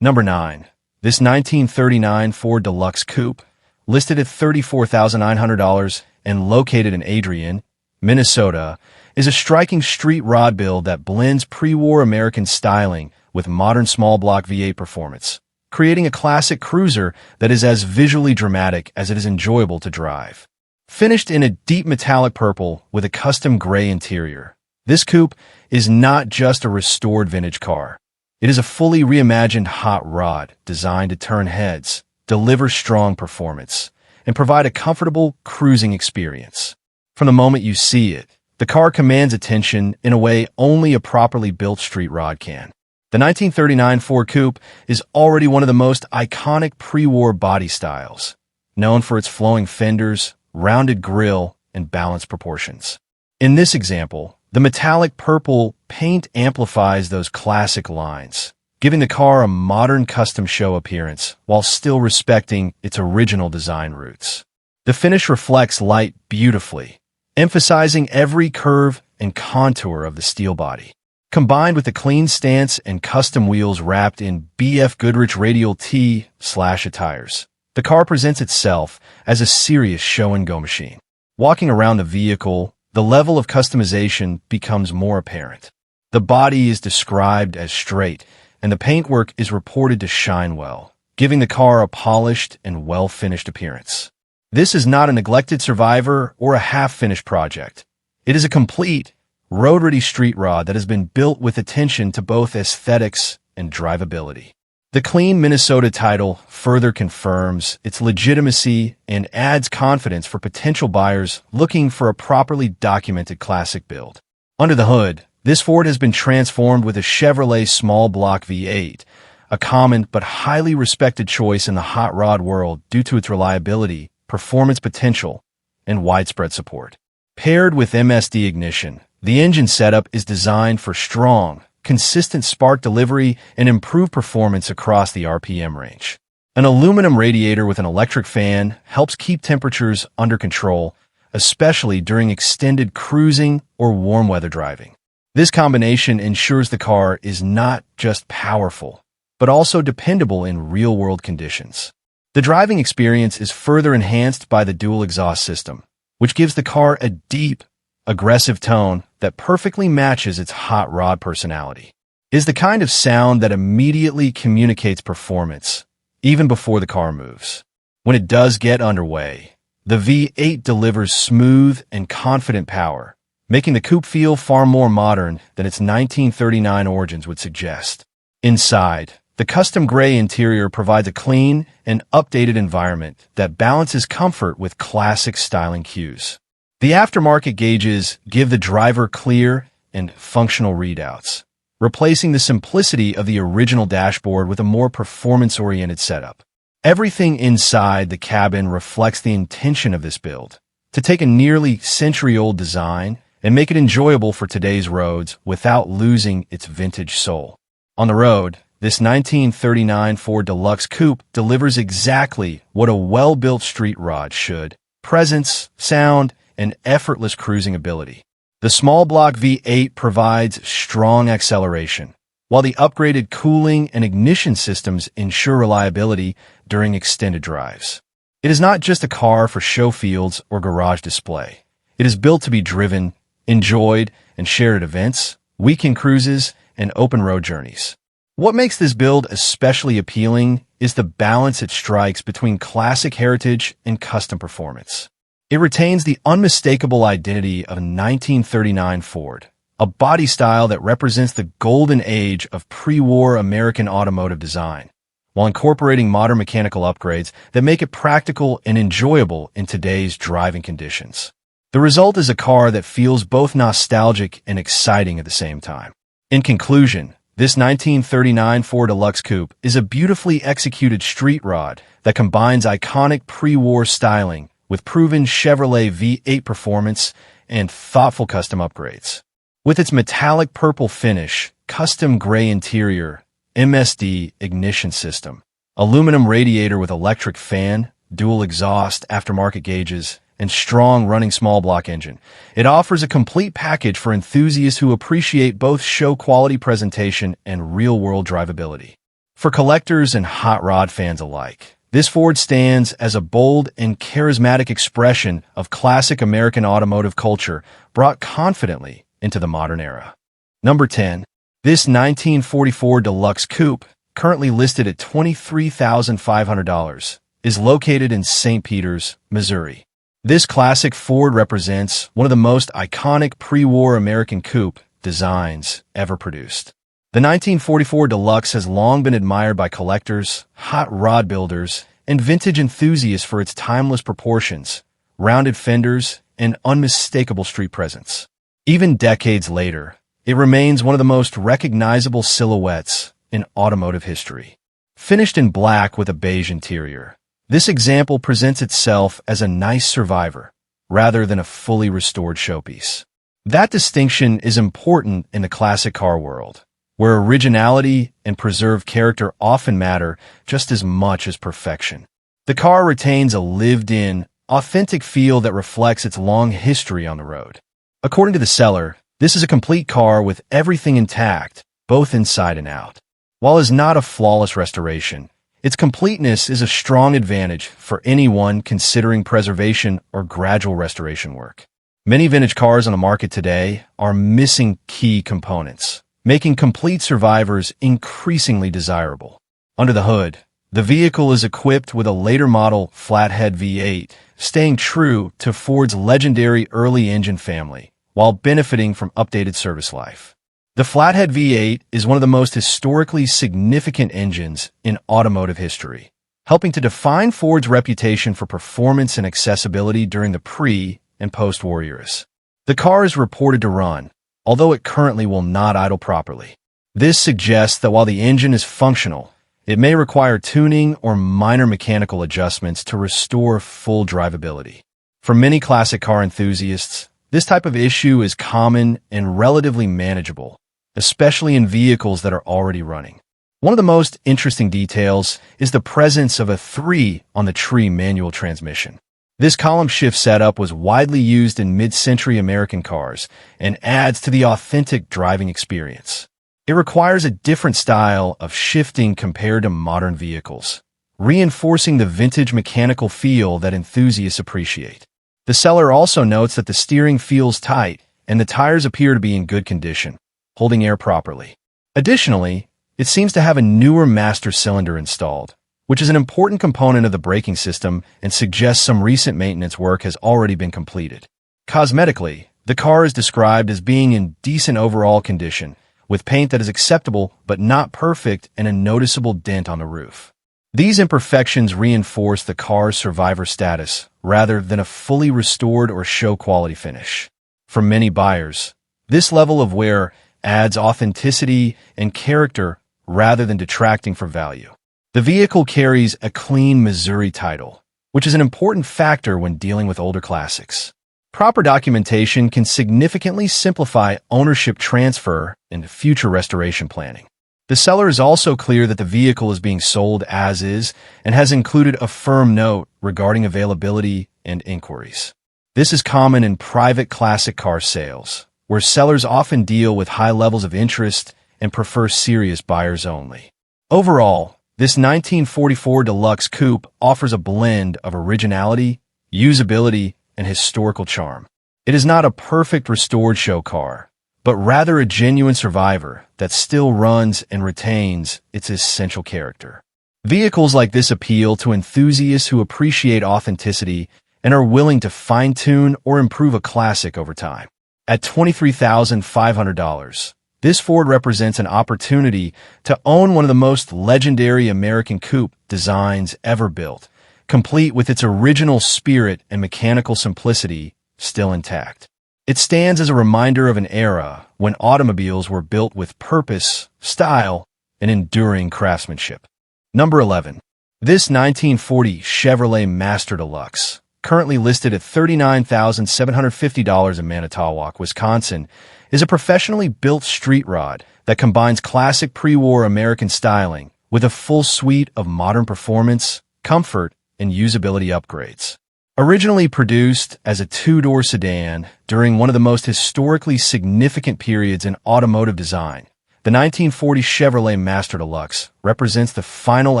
Number 9. This 1939 Ford Deluxe Coupe, listed at $34,900 and located in Adrian, Minnesota, is a striking street rod build that blends pre-war American styling with modern small-block V8 performance, creating a classic cruiser that is as visually dramatic as it is enjoyable to drive. Finished in a deep metallic purple with a custom gray interior, this coupe is not just a restored vintage car. It is a fully reimagined hot rod designed to turn heads, deliver strong performance, and provide a comfortable cruising experience. From the moment you see it, the car commands attention in a way only a properly built street rod can. The 1939 Ford Coupe is already one of the most iconic pre-war body styles, known for its flowing fenders, rounded grille, and balanced proportions. In this example, the metallic purple paint amplifies those classic lines, giving the car a modern custom show appearance while still respecting its original design roots. The finish reflects light beautifully, emphasizing every curve and contour of the steel body. Combined with the clean stance and custom wheels wrapped in BF Goodrich radial T/A tires, the car presents itself as a serious show-and-go machine. Walking around the vehicle, the level of customization becomes more apparent. The body is described as straight, and the paintwork is reported to shine well, giving the car a polished and well-finished appearance. This is not a neglected survivor or a half-finished project. It is a complete, road-ready street rod that has been built with attention to both aesthetics and drivability. The clean Minnesota title further confirms its legitimacy and adds confidence for potential buyers looking for a properly documented classic build. Under the hood, this Ford has been transformed with a Chevrolet small block V8, a common but highly respected choice in the hot rod world due to its reliability, performance potential, and widespread support. Paired with MSD ignition, the engine setup is designed for strong, consistent spark delivery and improved performance across the RPM range. An aluminum radiator with an electric fan helps keep temperatures under control, especially during extended cruising or warm weather driving. This combination ensures the car is not just powerful, but also dependable in real-world conditions. The driving experience is further enhanced by the dual exhaust system, which gives the car a deep, aggressive tone that perfectly matches its hot rod personality. It is the kind of sound that immediately communicates performance, even before the car moves. When it does get underway, the V8 delivers smooth and confident power, making the coupe feel far more modern than its 1939 origins would suggest. Inside, the custom gray interior provides a clean and updated environment that balances comfort with classic styling cues. The aftermarket gauges give the driver clear and functional readouts, replacing the simplicity of the original dashboard with a more performance-oriented setup. Everything inside the cabin reflects the intention of this build, to take a nearly century-old design and make it enjoyable for today's roads without losing its vintage soul. On the road, this 1939 Ford Deluxe Coupe delivers exactly what a well-built street rod should: presence, sound, and effortless cruising ability. The small block V8 provides strong acceleration, while the upgraded cooling and ignition systems ensure reliability during extended drives. It is not just a car for show fields or garage display. It is built to be driven, enjoyed, and shared at events, weekend cruises, and open road journeys. What makes this build especially appealing is the balance it strikes between classic heritage and custom performance. It retains the unmistakable identity of a 1939 Ford, a body style that represents the golden age of pre-war American automotive design, while incorporating modern mechanical upgrades that make it practical and enjoyable in today's driving conditions. The result is a car that feels both nostalgic and exciting at the same time. In conclusion, this 1939 Ford Deluxe Coupe is a beautifully executed street rod that combines iconic pre-war styling with proven Chevrolet V8 performance and thoughtful custom upgrades. With its metallic purple finish, custom gray interior, MSD ignition system, aluminum radiator with electric fan, dual exhaust aftermarket gauges, and strong running small block engine, it offers a complete package for enthusiasts who appreciate both show-quality presentation and real-world drivability. For collectors and hot rod fans alike, this Ford stands as a bold and charismatic expression of classic American automotive culture brought confidently into the modern era. Number 10. This 1944 Deluxe Coupe, currently listed at $23,500, is located in St. Peters, Missouri. This classic Ford represents one of the most iconic pre-war American coupe designs ever produced. The 1944 Deluxe has long been admired by collectors, hot rod builders, and vintage enthusiasts for its timeless proportions, rounded fenders, and unmistakable street presence. Even decades later, it remains one of the most recognizable silhouettes in automotive history. Finished in black with a beige interior, this example presents itself as a nice survivor rather than a fully restored showpiece. That distinction is important in the classic car world, where originality and preserved character often matter just as much as perfection. The car retains a lived-in, authentic feel that reflects its long history on the road. According to the seller, this is a complete car with everything intact, both inside and out. While it is not a flawless restoration, its completeness is a strong advantage for anyone considering preservation or gradual restoration work. Many vintage cars on the market today are missing key components, making complete survivors increasingly desirable. Under the hood, the vehicle is equipped with a later model flathead V8, staying true to Ford's legendary early engine family, while benefiting from updated service life. The flathead V8 is one of the most historically significant engines in automotive history, helping to define Ford's reputation for performance and accessibility during the pre- and post-war eras. The car is reported to run, although it currently will not idle properly. This suggests that while the engine is functional, it may require tuning or minor mechanical adjustments to restore full drivability. For many classic car enthusiasts, this type of issue is common and relatively manageable, especially in vehicles that are already running. One of the most interesting details is the presence of a 3-on-the-tree manual transmission. This column shift setup was widely used in mid-century American cars and adds to the authentic driving experience. It requires a different style of shifting compared to modern vehicles, reinforcing the vintage mechanical feel that enthusiasts appreciate. The seller also notes that the steering feels tight and the tires appear to be in good condition, holding air properly. Additionally, it seems to have a newer master cylinder installed, which is an important component of the braking system and suggests some recent maintenance work has already been completed. Cosmetically, the car is described as being in decent overall condition, with paint that is acceptable but not perfect and a noticeable dent on the roof. These imperfections reinforce the car's survivor status rather than a fully restored or show-quality finish. For many buyers, this level of wear adds authenticity and character rather than detracting from value. The vehicle carries a clean Missouri title, which is an important factor when dealing with older classics. Proper documentation can significantly simplify ownership transfer and future restoration planning. The seller is also clear that the vehicle is being sold as is and has included a firm note regarding availability and inquiries. This is common in private classic car sales, where sellers often deal with high levels of interest and prefer serious buyers only. Overall, this 1944 Deluxe Coupe offers a blend of originality, usability, and historical charm. It is not a perfect restored show car, but rather a genuine survivor that still runs and retains its essential character. Vehicles like this appeal to enthusiasts who appreciate authenticity and are willing to fine-tune or improve a classic over time. At $23,500, this Ford represents an opportunity to own one of the most legendary American coupe designs ever built, complete with its original spirit and mechanical simplicity still intact. It stands as a reminder of an era when automobiles were built with purpose, style, and enduring craftsmanship. Number 11. This 1940 Chevrolet Master Deluxe, currently listed at $39,750 in Manitowoc, Wisconsin, is a professionally built street rod that combines classic pre-war American styling with a full suite of modern performance, comfort, and usability upgrades. Originally produced as a two-door sedan during one of the most historically significant periods in automotive design, the 1940 Chevrolet Master Deluxe represents the final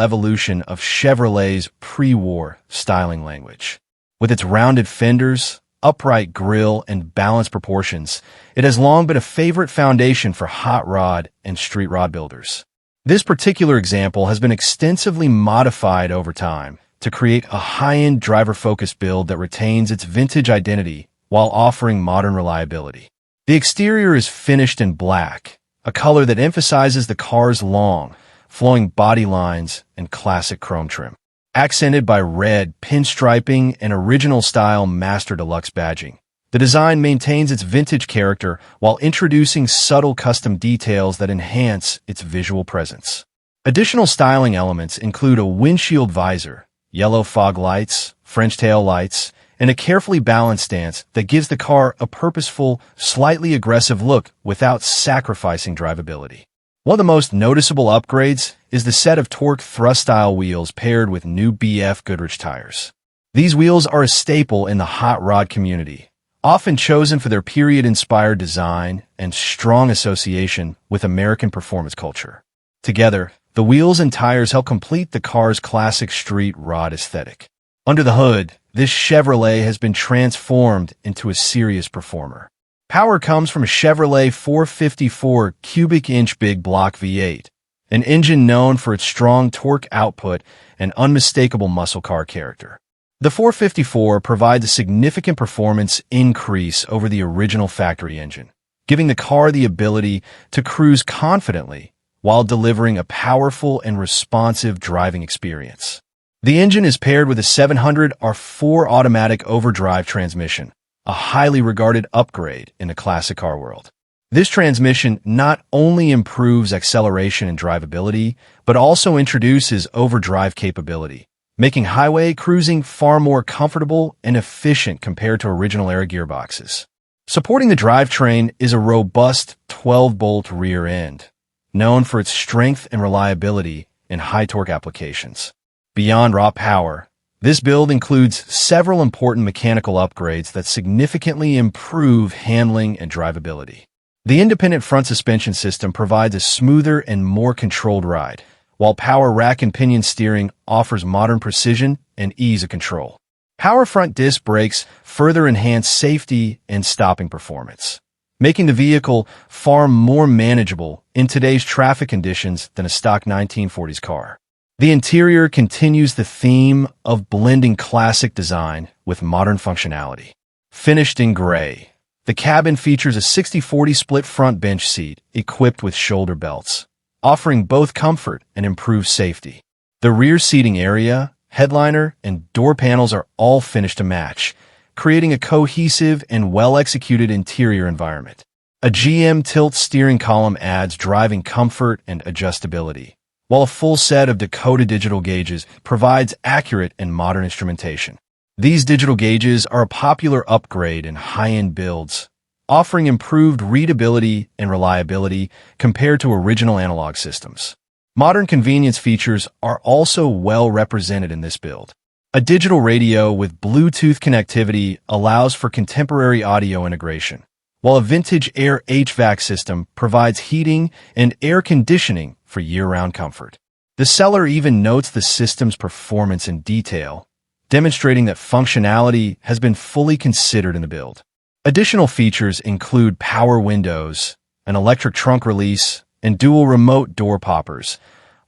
evolution of Chevrolet's pre-war styling language. With its rounded fenders, upright grille, and balanced proportions, it has long been a favorite foundation for hot rod and street rod builders. This particular example has been extensively modified over time to create a high-end driver-focused build that retains its vintage identity while offering modern reliability. The exterior is finished in black, a color that emphasizes the car's long, flowing body lines and classic chrome trim. Accented by red pinstriping and original-style Master Deluxe badging, the design maintains its vintage character while introducing subtle custom details that enhance its visual presence. Additional styling elements include a windshield visor, yellow fog lights, French tail lights, and a carefully balanced stance that gives the car a purposeful, slightly aggressive look without sacrificing drivability. One of the most noticeable upgrades is the set of torque thrust-style wheels paired with new BF Goodrich tires. These wheels are a staple in the hot rod community, often chosen for their period-inspired design and strong association with American performance culture. Together, the wheels and tires help complete the car's classic street rod aesthetic. Under the hood, this Chevrolet has been transformed into a serious performer. Power comes from a Chevrolet 454 cubic inch big block V8, an engine known for its strong torque output and unmistakable muscle car character. The 454 provides a significant performance increase over the original factory engine, giving the car the ability to cruise confidently while delivering a powerful and responsive driving experience. The engine is paired with a 700 R4 automatic overdrive transmission, a highly regarded upgrade in the classic car world. This transmission not only improves acceleration and drivability, but also introduces overdrive capability, making highway cruising far more comfortable and efficient compared to original era gearboxes. Supporting the drivetrain is a robust 12-bolt rear end, known for its strength and reliability in high-torque applications. Beyond raw power, this build includes several important mechanical upgrades that significantly improve handling and drivability. The independent front suspension system provides a smoother and more controlled ride, while power rack and pinion steering offers modern precision and ease of control. Power front disc brakes further enhance safety and stopping performance, making the vehicle far more manageable in today's traffic conditions than a stock 1940s car. The interior continues the theme of blending classic design with modern functionality. Finished in gray, the cabin features a 60/40 split front bench seat equipped with shoulder belts, offering both comfort and improved safety. The rear seating area, headliner, and door panels are all finished to match, creating a cohesive and well-executed interior environment. A GM tilt steering column adds driving comfort and adjustability, while a full set of decoded digital gauges provides accurate and modern instrumentation. These digital gauges are a popular upgrade in high-end builds, offering improved readability and reliability compared to original analog systems. Modern convenience features are also well represented in this build. A digital radio with Bluetooth connectivity allows for contemporary audio integration, while a vintage air HVAC system provides heating and air conditioning for year-round comfort. The seller even notes the system's performance in detail, demonstrating that functionality has been fully considered in the build. Additional features include power windows, an electric trunk release, and dual remote door poppers,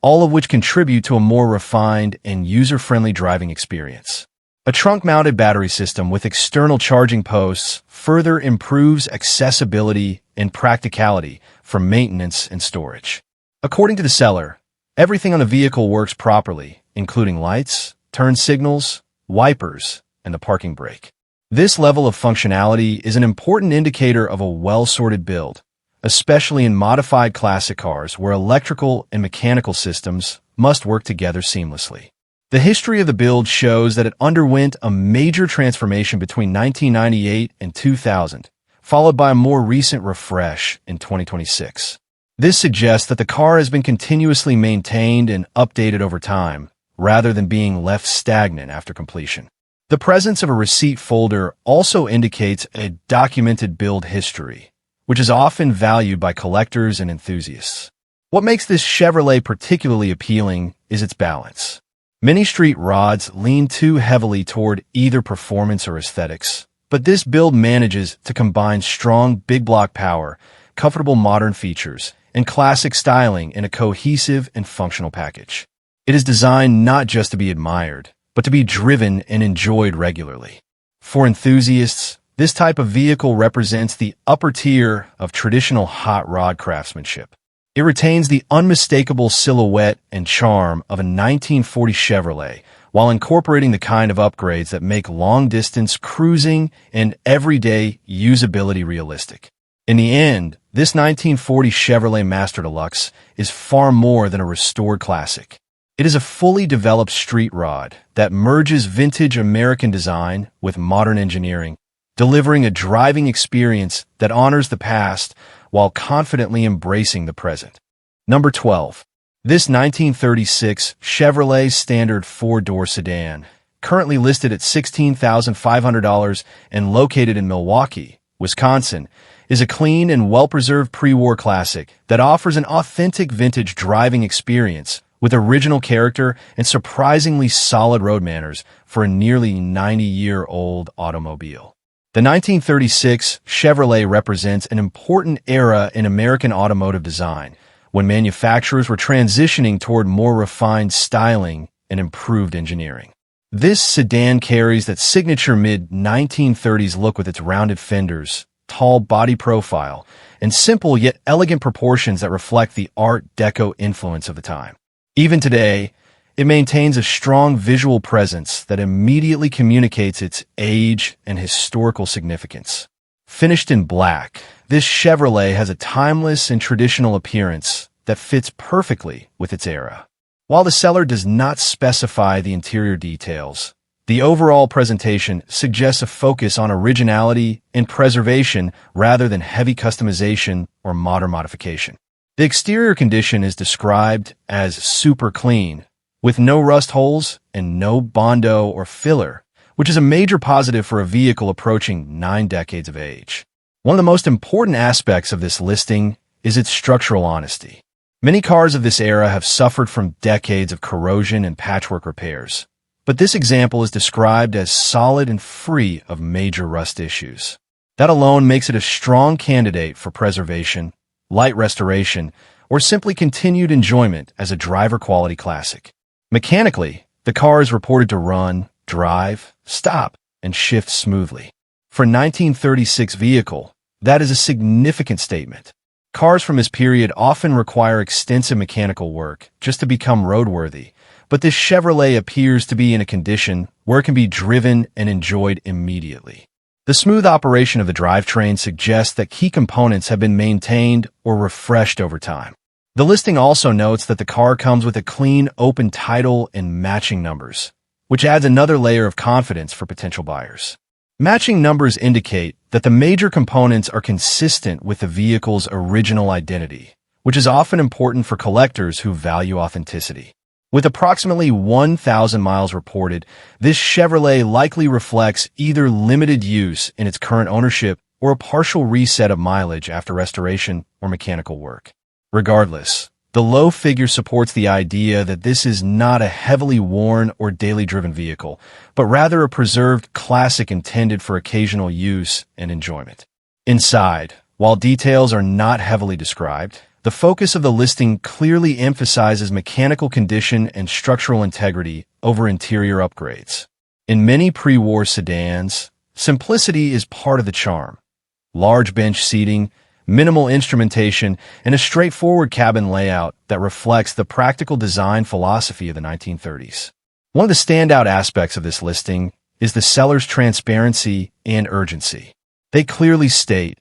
all of which contribute to a more refined and user-friendly driving experience. A trunk-mounted battery system with external charging posts further improves accessibility and practicality for maintenance and storage. According to the seller, everything on the vehicle works properly, including lights, turn signals, wipers, and the parking brake. This level of functionality is an important indicator of a well-sorted build, especially in modified classic cars where electrical and mechanical systems must work together seamlessly. The history of the build shows that it underwent a major transformation between 1998 and 2000, followed by a more recent refresh in 2026. This suggests that the car has been continuously maintained and updated over time, rather than being left stagnant after completion. The presence of a receipt folder also indicates a documented build history, which is often valued by collectors and enthusiasts. What makes this Chevrolet particularly appealing is its balance. Many street rods lean too heavily toward either performance or aesthetics, but this build manages to combine strong big block power, comfortable modern features, and classic styling in a cohesive and functional package. It is designed not just to be admired, but to be driven and enjoyed regularly. For enthusiasts, this type of vehicle represents the upper tier of traditional hot rod craftsmanship. It retains the unmistakable silhouette and charm of a 1940 Chevrolet, while incorporating the kind of upgrades that make long-distance cruising and everyday usability realistic. In the end, this 1940 Chevrolet Master Deluxe is far more than a restored classic. It is a fully developed street rod that merges vintage American design with modern engineering, delivering a driving experience that honors the past while confidently embracing the present. Number 12. This 1936 Chevrolet Standard 4-door sedan, currently listed at $16,500 and located in Milwaukee, Wisconsin, is a clean and well-preserved pre-war classic that offers an authentic vintage driving experience with original character and surprisingly solid road manners for a nearly 90-year-old automobile. The 1936 Chevrolet represents an important era in American automotive design, when manufacturers were transitioning toward more refined styling and improved engineering. This sedan carries that signature mid-1930s look with its rounded fenders, tall body profile, and simple yet elegant proportions that reflect the Art Deco influence of the time. Even today, it maintains a strong visual presence that immediately communicates its age and historical significance. Finished in black, this Chevrolet has a timeless and traditional appearance that fits perfectly with its era. While the seller does not specify the interior details, the overall presentation suggests a focus on originality and preservation rather than heavy customization or modern modification. The exterior condition is described as super clean, with no rust holes and no Bondo or filler, which is a major positive for a vehicle approaching 9 decades of age. One of the most important aspects of this listing is its structural honesty. Many cars of this era have suffered from decades of corrosion and patchwork repairs, but this example is described as solid and free of major rust issues. That alone makes it a strong candidate for preservation, light restoration, or simply continued enjoyment as a driver-quality classic. Mechanically, the car is reported to run, drive, stop, and shift smoothly. For a 1936 vehicle, that is a significant statement. Cars from this period often require extensive mechanical work just to become roadworthy, but this Chevrolet appears to be in a condition where it can be driven and enjoyed immediately. The smooth operation of the drivetrain suggests that key components have been maintained or refreshed over time. The listing also notes that the car comes with a clean, open title and matching numbers, which adds another layer of confidence for potential buyers. Matching numbers indicate that the major components are consistent with the vehicle's original identity, which is often important for collectors who value authenticity. With approximately 1,000 miles reported, this Chevrolet likely reflects either limited use in its current ownership or a partial reset of mileage after restoration or mechanical work. Regardless, the low figure supports the idea that this is not a heavily worn or daily driven vehicle, but rather a preserved classic intended for occasional use and enjoyment. Inside, while details are not heavily described, the focus of the listing clearly emphasizes mechanical condition and structural integrity over interior upgrades. In many pre-war sedans, simplicity is part of the charm. Large bench seating, minimal instrumentation, and a straightforward cabin layout that reflects the practical design philosophy of the 1930s. One of the standout aspects of this listing is the seller's transparency and urgency. They clearly state,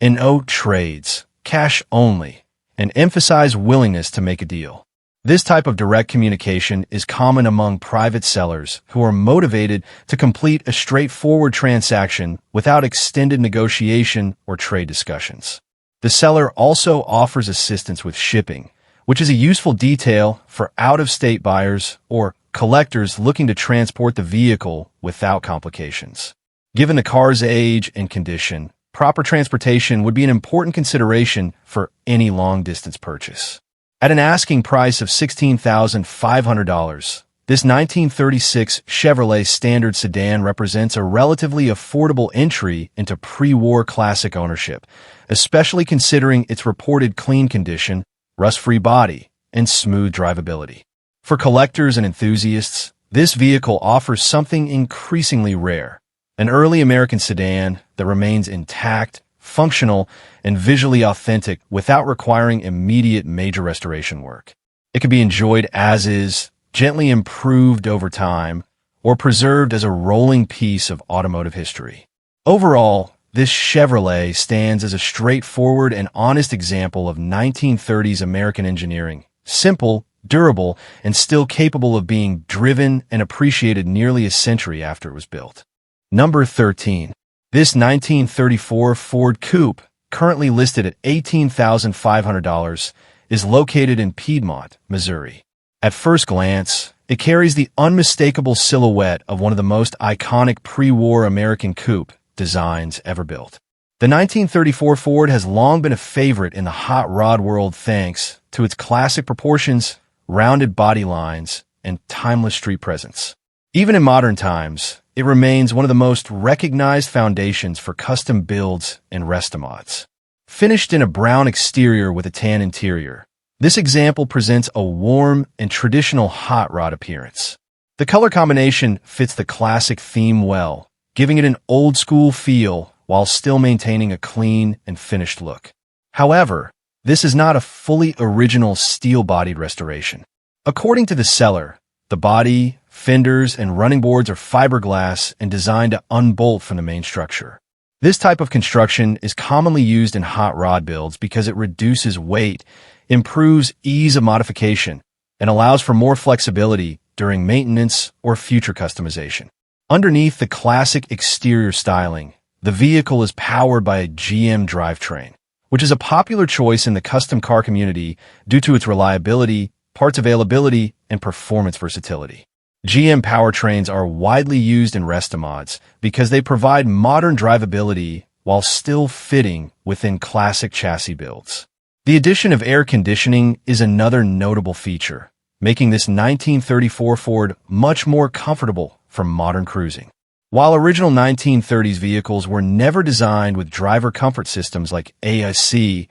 "No trades, cash only," and emphasize willingness to make a deal. This type of direct communication is common among private sellers who are motivated to complete a straightforward transaction without extended negotiation or trade discussions. The seller also offers assistance with shipping, which is a useful detail for out-of-state buyers or collectors looking to transport the vehicle without complications. Given the car's age and condition, proper transportation would be an important consideration for any long-distance purchase. At an asking price of $16,500, this 1936 Chevrolet Standard sedan represents a relatively affordable entry into pre-war classic ownership, especially considering its reported clean condition, rust-free body, and smooth drivability. For collectors and enthusiasts, this vehicle offers something increasingly rare: an early American sedan that remains intact, functional, and visually authentic without requiring immediate major restoration work. It can be enjoyed as is, gently improved over time, or preserved as a rolling piece of automotive history. Overall, this Chevrolet stands as a straightforward and honest example of 1930s American engineering, simple, durable, and still capable of being driven and appreciated nearly a century after it was built. Number 13. This 1934 Ford Coupe, currently listed at $18,500, is located in Piedmont, Missouri. At first glance, it carries the unmistakable silhouette of one of the most iconic pre-war American coupe designs ever built. The 1934 Ford has long been a favorite in the hot rod world thanks to its classic proportions, rounded body lines, and timeless street presence. Even in modern times, it remains one of the most recognized foundations for custom builds and restomods. Finished in a brown exterior with a tan interior, this example presents a warm and traditional hot rod appearance. The color combination fits the classic theme well, giving it an old-school feel while still maintaining a clean and finished look. However, this is not a fully original steel-bodied restoration. According to the seller, the body, fenders, and running boards are fiberglass and designed to unbolt from the main structure. This type of construction is commonly used in hot rod builds because it reduces weight, improves ease of modification, and allows for more flexibility during maintenance or future customization. Underneath the classic exterior styling, the vehicle is powered by a GM drivetrain, which is a popular choice in the custom car community due to its reliability, parts availability, and performance versatility. GM powertrains are widely used in restomods because they provide modern drivability while still fitting within classic chassis builds. The addition of air conditioning is another notable feature, making this 1934 Ford much more comfortable for modern cruising. While original 1930s vehicles were never designed with driver comfort systems like ASC,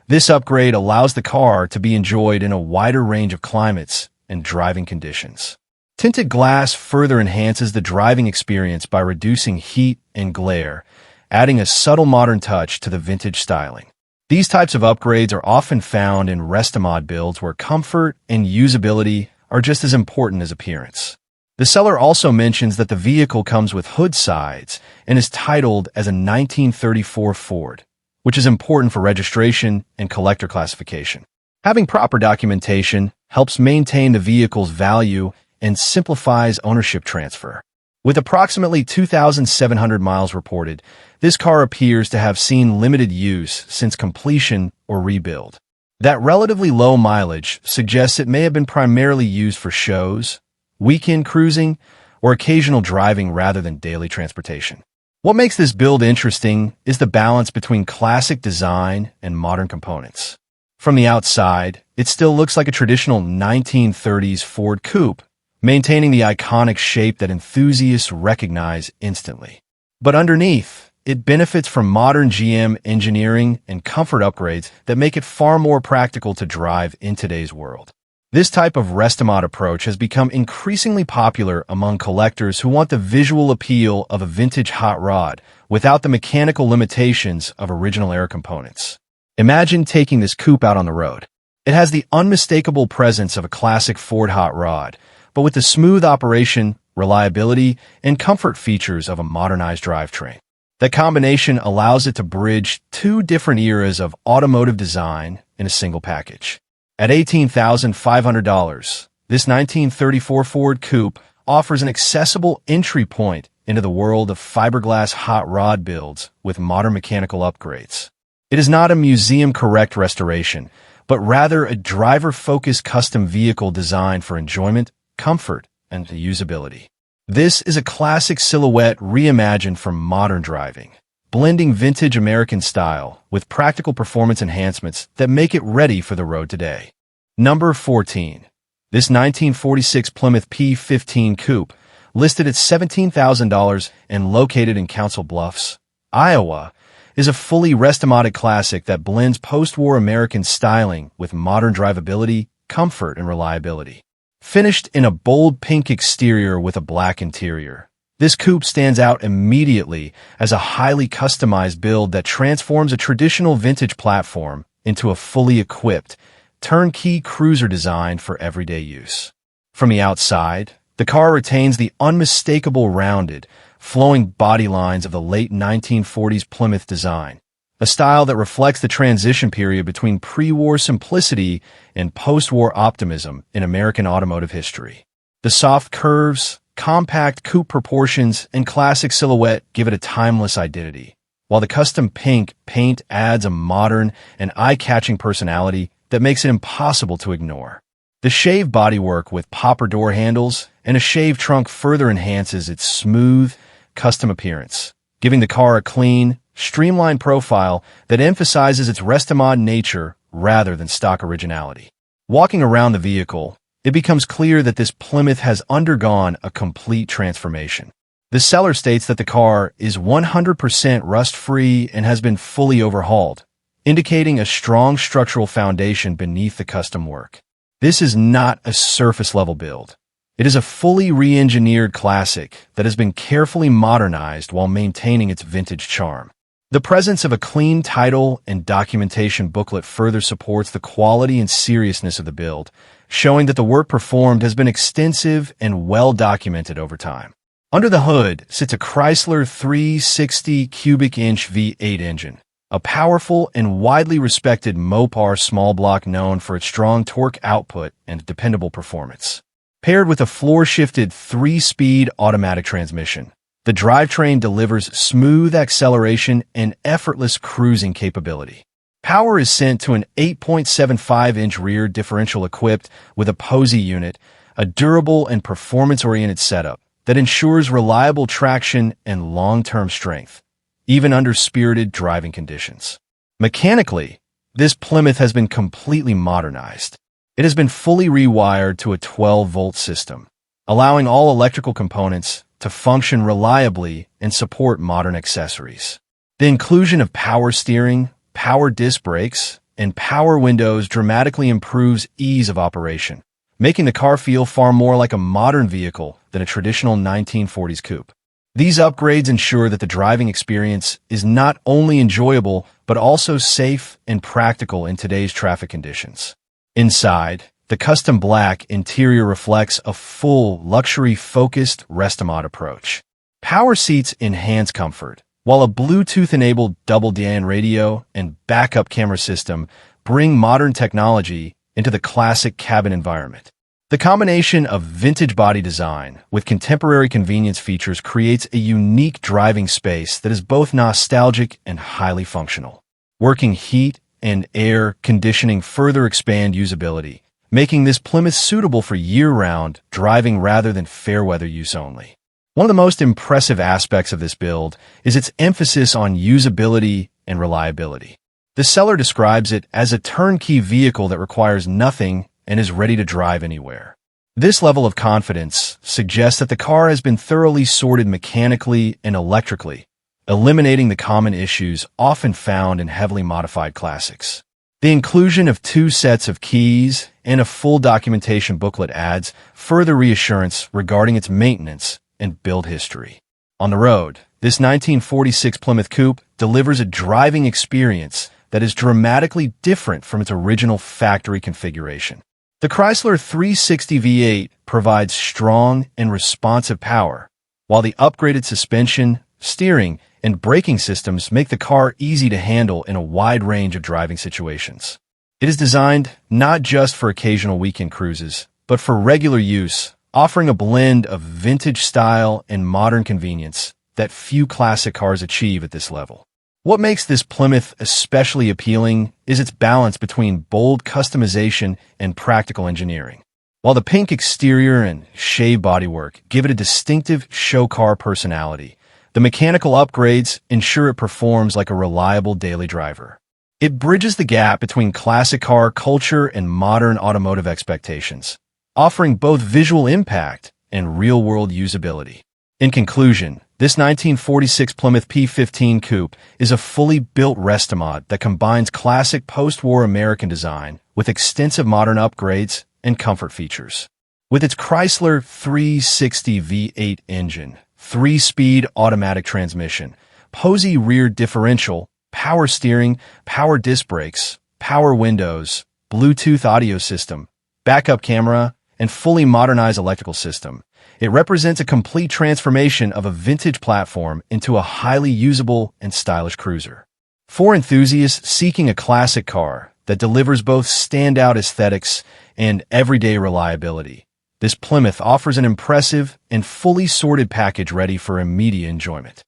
this upgrade allows the car to be enjoyed in a wider range of climates and driving conditions. Tinted glass further enhances the driving experience by reducing heat and glare, adding a subtle modern touch to the vintage styling. These types of upgrades are often found in restomod builds where comfort and usability are just as important as appearance. The seller also mentions that the vehicle comes with hood sides and is titled as a 1934 Ford, which is important for registration and collector classification. Having proper documentation helps maintain the vehicle's value and simplifies ownership transfer. With approximately 2,700 miles reported, this car appears to have seen limited use since completion or rebuild. That relatively low mileage suggests it may have been primarily used for shows, weekend cruising, or occasional driving rather than daily transportation. What makes this build interesting is the balance between classic design and modern components. From the outside, it still looks like a traditional 1930s Ford Coupe, maintaining the iconic shape that enthusiasts recognize instantly. But underneath, it benefits from modern GM engineering and comfort upgrades that make it far more practical to drive in today's world. This type of Demotte approach has become increasingly popular among collectors who want the visual appeal of a vintage hot rod without the mechanical limitations of original air components. Imagine taking this coupe out on the road. It has the unmistakable presence of a classic Ford hot rod, but with the smooth operation, reliability, and comfort features of a modernized drivetrain. That combination allows it to bridge two different eras of automotive design in a single package. At $18,500, this 1934 Ford Coupe offers an accessible entry point into the world of fiberglass hot rod builds with modern mechanical upgrades. It is not a museum-correct restoration, but rather a driver-focused custom vehicle designed for enjoyment, comfort, and usability. This is a classic silhouette reimagined for modern driving, blending vintage American style with practical performance enhancements that make it ready for the road today. Number 14. This 1946 Plymouth P15 Coupe, listed at $17,000 and located in Council Bluffs, Iowa, is a fully Demotte classic that blends post-war American styling with modern drivability, comfort, and reliability. Finished in a bold pink exterior with a black interior, this coupe stands out immediately as a highly customized build that transforms a traditional vintage platform into a fully equipped, turnkey cruiser designed for everyday use. From the outside, the car retains the unmistakable rounded, flowing body lines of the late 1940s Plymouth design, a style that reflects the transition period between pre-war simplicity and post-war optimism in American automotive history. The soft curves, compact coupe proportions, and classic silhouette give it a timeless identity, while the custom pink paint adds a modern and eye-catching personality that makes it impossible to ignore. The shaved bodywork with popper door handles and a shaved trunk further enhances its smooth, custom appearance, giving the car a clean, streamlined profile that emphasizes its Demotte nature rather than stock originality. Walking around the vehicle, it becomes clear that this Plymouth has undergone a complete transformation. The seller states that the car is 100% rust-free and has been fully overhauled, indicating a strong structural foundation beneath the custom work. This is not a surface-level build. It is a fully re-engineered classic that has been carefully modernized while maintaining its vintage charm. The presence of a clean title and documentation booklet further supports the quality and seriousness of the build, showing that the work performed has been extensive and well documented over time. Under the hood sits a Chrysler 360 cubic inch V8 engine, a powerful and widely respected Mopar small block known for its strong torque output and dependable performance. Paired with a floor-shifted 3-speed automatic transmission, the drivetrain delivers smooth acceleration and effortless cruising capability. Power is sent to an 8.75-inch rear differential equipped with a Posey unit, a durable and performance-oriented setup that ensures reliable traction and long-term strength, even under spirited driving conditions. Mechanically, this Plymouth has been completely modernized. It has been fully rewired to a 12-volt system, allowing all electrical components to function reliably and support modern accessories. The inclusion of power steering, power disc brakes, and power windows dramatically improves ease of operation, making the car feel far more like a modern vehicle than a traditional 1940s coupe. These upgrades ensure that the driving experience is not only enjoyable, but also safe and practical in today's traffic conditions. Inside, the custom black interior reflects a full, luxury-focused Demotte approach. Power seats enhance comfort, while a Bluetooth-enabled double-DAN radio and backup camera system bring modern technology into the classic cabin environment. The combination of vintage body design with contemporary convenience features creates a unique driving space that is both nostalgic and highly functional. Working heat and air conditioning further expand usability, making this Plymouth suitable for year-round driving rather than fair-weather use only. One of the most impressive aspects of this build is its emphasis on usability and reliability. The seller describes it as a turnkey vehicle that requires nothing and is ready to drive anywhere. This level of confidence suggests that the car has been thoroughly sorted mechanically and electrically, eliminating the common issues often found in heavily modified classics. The inclusion of 2 sets of keys and a full documentation booklet adds further reassurance regarding its maintenance and build history. On the road, this 1946 Plymouth Coupe delivers a driving experience that is dramatically different from its original factory configuration. The Chrysler 360 V8 provides strong and responsive power, while the upgraded suspension, steering, and braking systems make the car easy to handle in a wide range of driving situations. It is designed not just for occasional weekend cruises, but for regular use, offering a blend of vintage style and modern convenience that few classic cars achieve at this level. What makes this Plymouth especially appealing is its balance between bold customization and practical engineering. While the pink exterior and shaved bodywork give it a distinctive show car personality, the mechanical upgrades ensure it performs like a reliable daily driver. It bridges the gap between classic car culture and modern automotive expectations, offering both visual impact and real-world usability. In conclusion, this 1946 Plymouth P15 Coupe is a fully built Demotte that combines classic post-war American design with extensive modern upgrades and comfort features. With its Chrysler 360 V8 engine, 3-speed automatic transmission, posy rear differential, power steering, power disc brakes, power windows, Bluetooth audio system, backup camera, and fully modernized electrical system, it represents a complete transformation of a vintage platform into a highly usable and stylish cruiser. For enthusiasts seeking a classic car that delivers both standout aesthetics and everyday reliability, this Plymouth offers an impressive and fully sorted package ready for immediate enjoyment.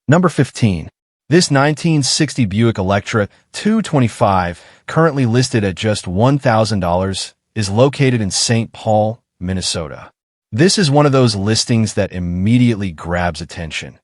Number 15. This 1960 Buick Electra 225, currently listed at just $1,000, is located in St. Paul, Minnesota. This is one of those listings that immediately grabs attention,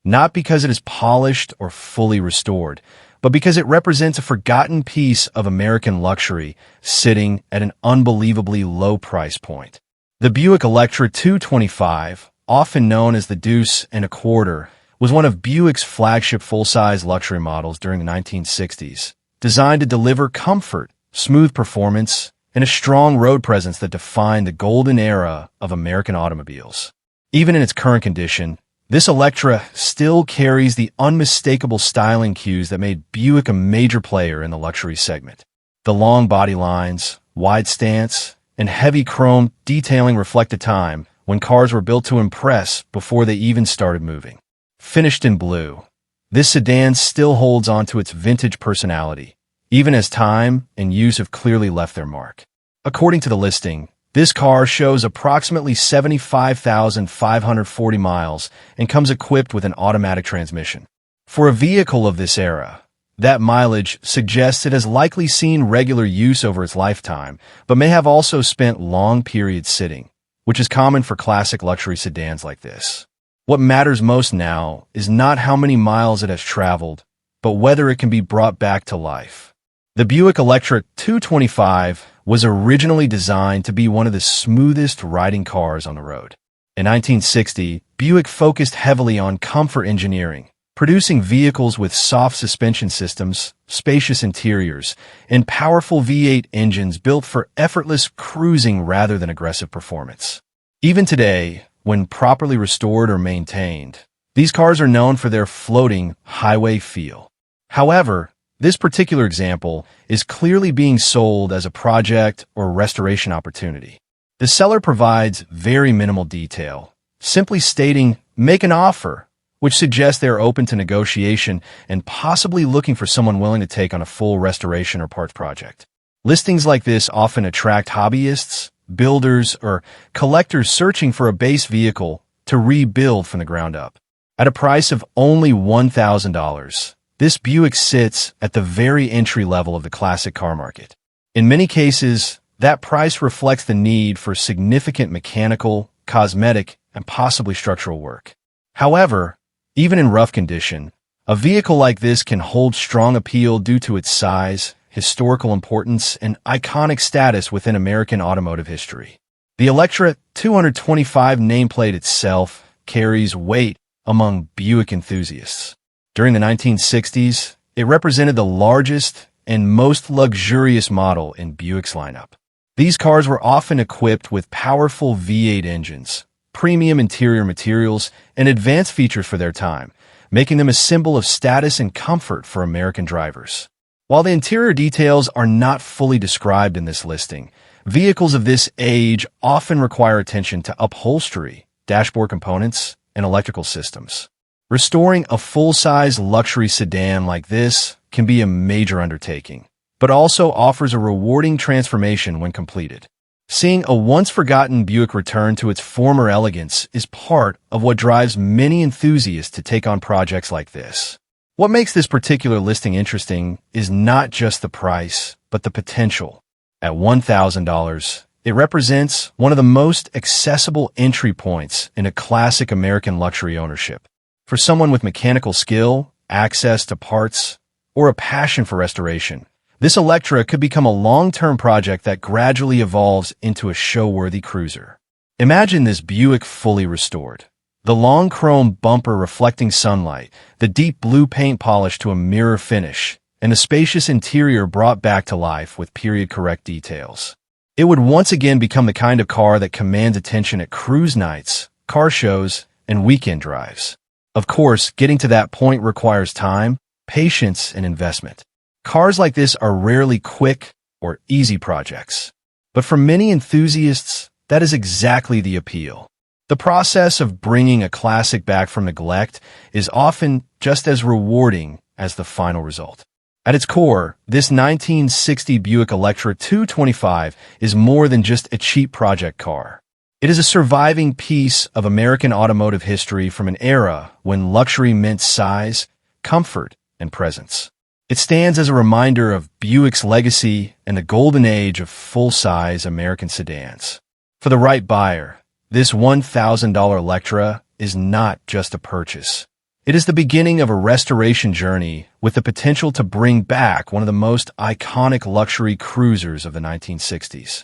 not because it is polished or fully restored, but because it represents a forgotten piece of American luxury sitting at an unbelievably low price point. The Buick Electra 225, often known as the Deuce and a Quarter, was one of Buick's flagship full-size luxury models during the 1960s, designed to deliver comfort, smooth performance, and a strong road presence that defined the golden era of American automobiles. Even in its current condition, this Electra still carries the unmistakable styling cues that made Buick a major player in the luxury segment. The long body lines, wide stance, and heavy chrome detailing reflect a time when cars were built to impress before they even started moving. Finished in blue, this sedan still holds on to its vintage personality, even as time and use have clearly left their mark. According to the listing, this car shows approximately 75,540 miles and comes equipped with an automatic transmission. For a vehicle of this era, that mileage suggests it has likely seen regular use over its lifetime, but may have also spent long periods sitting, which is common for classic luxury sedans like this. What matters most now is not how many miles it has traveled, but whether it can be brought back to life. The Buick Electra 225 was originally designed to be one of the smoothest riding cars on the road. In 1960, Buick focused heavily on comfort engineering, producing vehicles with soft suspension systems, spacious interiors, and powerful V8 engines built for effortless cruising rather than aggressive performance. Even today, when properly restored or maintained, these cars are known for their floating highway feel. However, this particular example is clearly being sold as a project or restoration opportunity. The seller provides very minimal detail, simply stating, "Make an offer," which suggests they are open to negotiation and possibly looking for someone willing to take on a full restoration or parts project. Listings like this often attract hobbyists, builders, or collectors searching for a base vehicle to rebuild from the ground up. At a price of only $1,000, this Buick sits at the very entry level of the classic car market. In many cases, that price reflects the need for significant mechanical, cosmetic, and possibly structural work. However, even in rough condition, a vehicle like this can hold strong appeal due to its size, historical importance, and iconic status within American automotive history. The Electra 225 nameplate itself carries weight among Buick enthusiasts. During the 1960s, it represented the largest and most luxurious model in Buick's lineup. These cars were often equipped with powerful V8 engines, premium interior materials, and advanced features for their time, making them a symbol of status and comfort for American drivers. While the interior details are not fully described in this listing, vehicles of this age often require attention to upholstery, dashboard components, and electrical systems. Restoring a full-size luxury sedan like this can be a major undertaking, but also offers a rewarding transformation when completed. Seeing a once-forgotten Buick return to its former elegance is part of what drives many enthusiasts to take on projects like this. What makes this particular listing interesting is not just the price, but the potential. At $1,000, it represents one of the most accessible entry points in a classic American luxury ownership. For someone with mechanical skill, access to parts, or a passion for restoration, this Electra could become a long-term project that gradually evolves into a show-worthy cruiser. Imagine this Buick fully restored. The long chrome bumper reflecting sunlight, the deep blue paint polish to a mirror finish, and the spacious interior brought back to life with period-correct details. It would once again become the kind of car that commands attention at cruise nights, car shows, and weekend drives. Of course, getting to that point requires time, patience, and investment. Cars like this are rarely quick or easy projects. But for many enthusiasts, that is exactly the appeal. The process of bringing a classic back from neglect is often just as rewarding as the final result. At its core, this 1960 Buick Electra 225 is more than just a cheap project car. It is a surviving piece of American automotive history from an era when luxury meant size, comfort, and presence. It stands as a reminder of Buick's legacy and the golden age of full-size American sedans. For the right buyer, this $1,000 Electra is not just a purchase. It is the beginning of a restoration journey with the potential to bring back one of the most iconic luxury cruisers of the 1960s.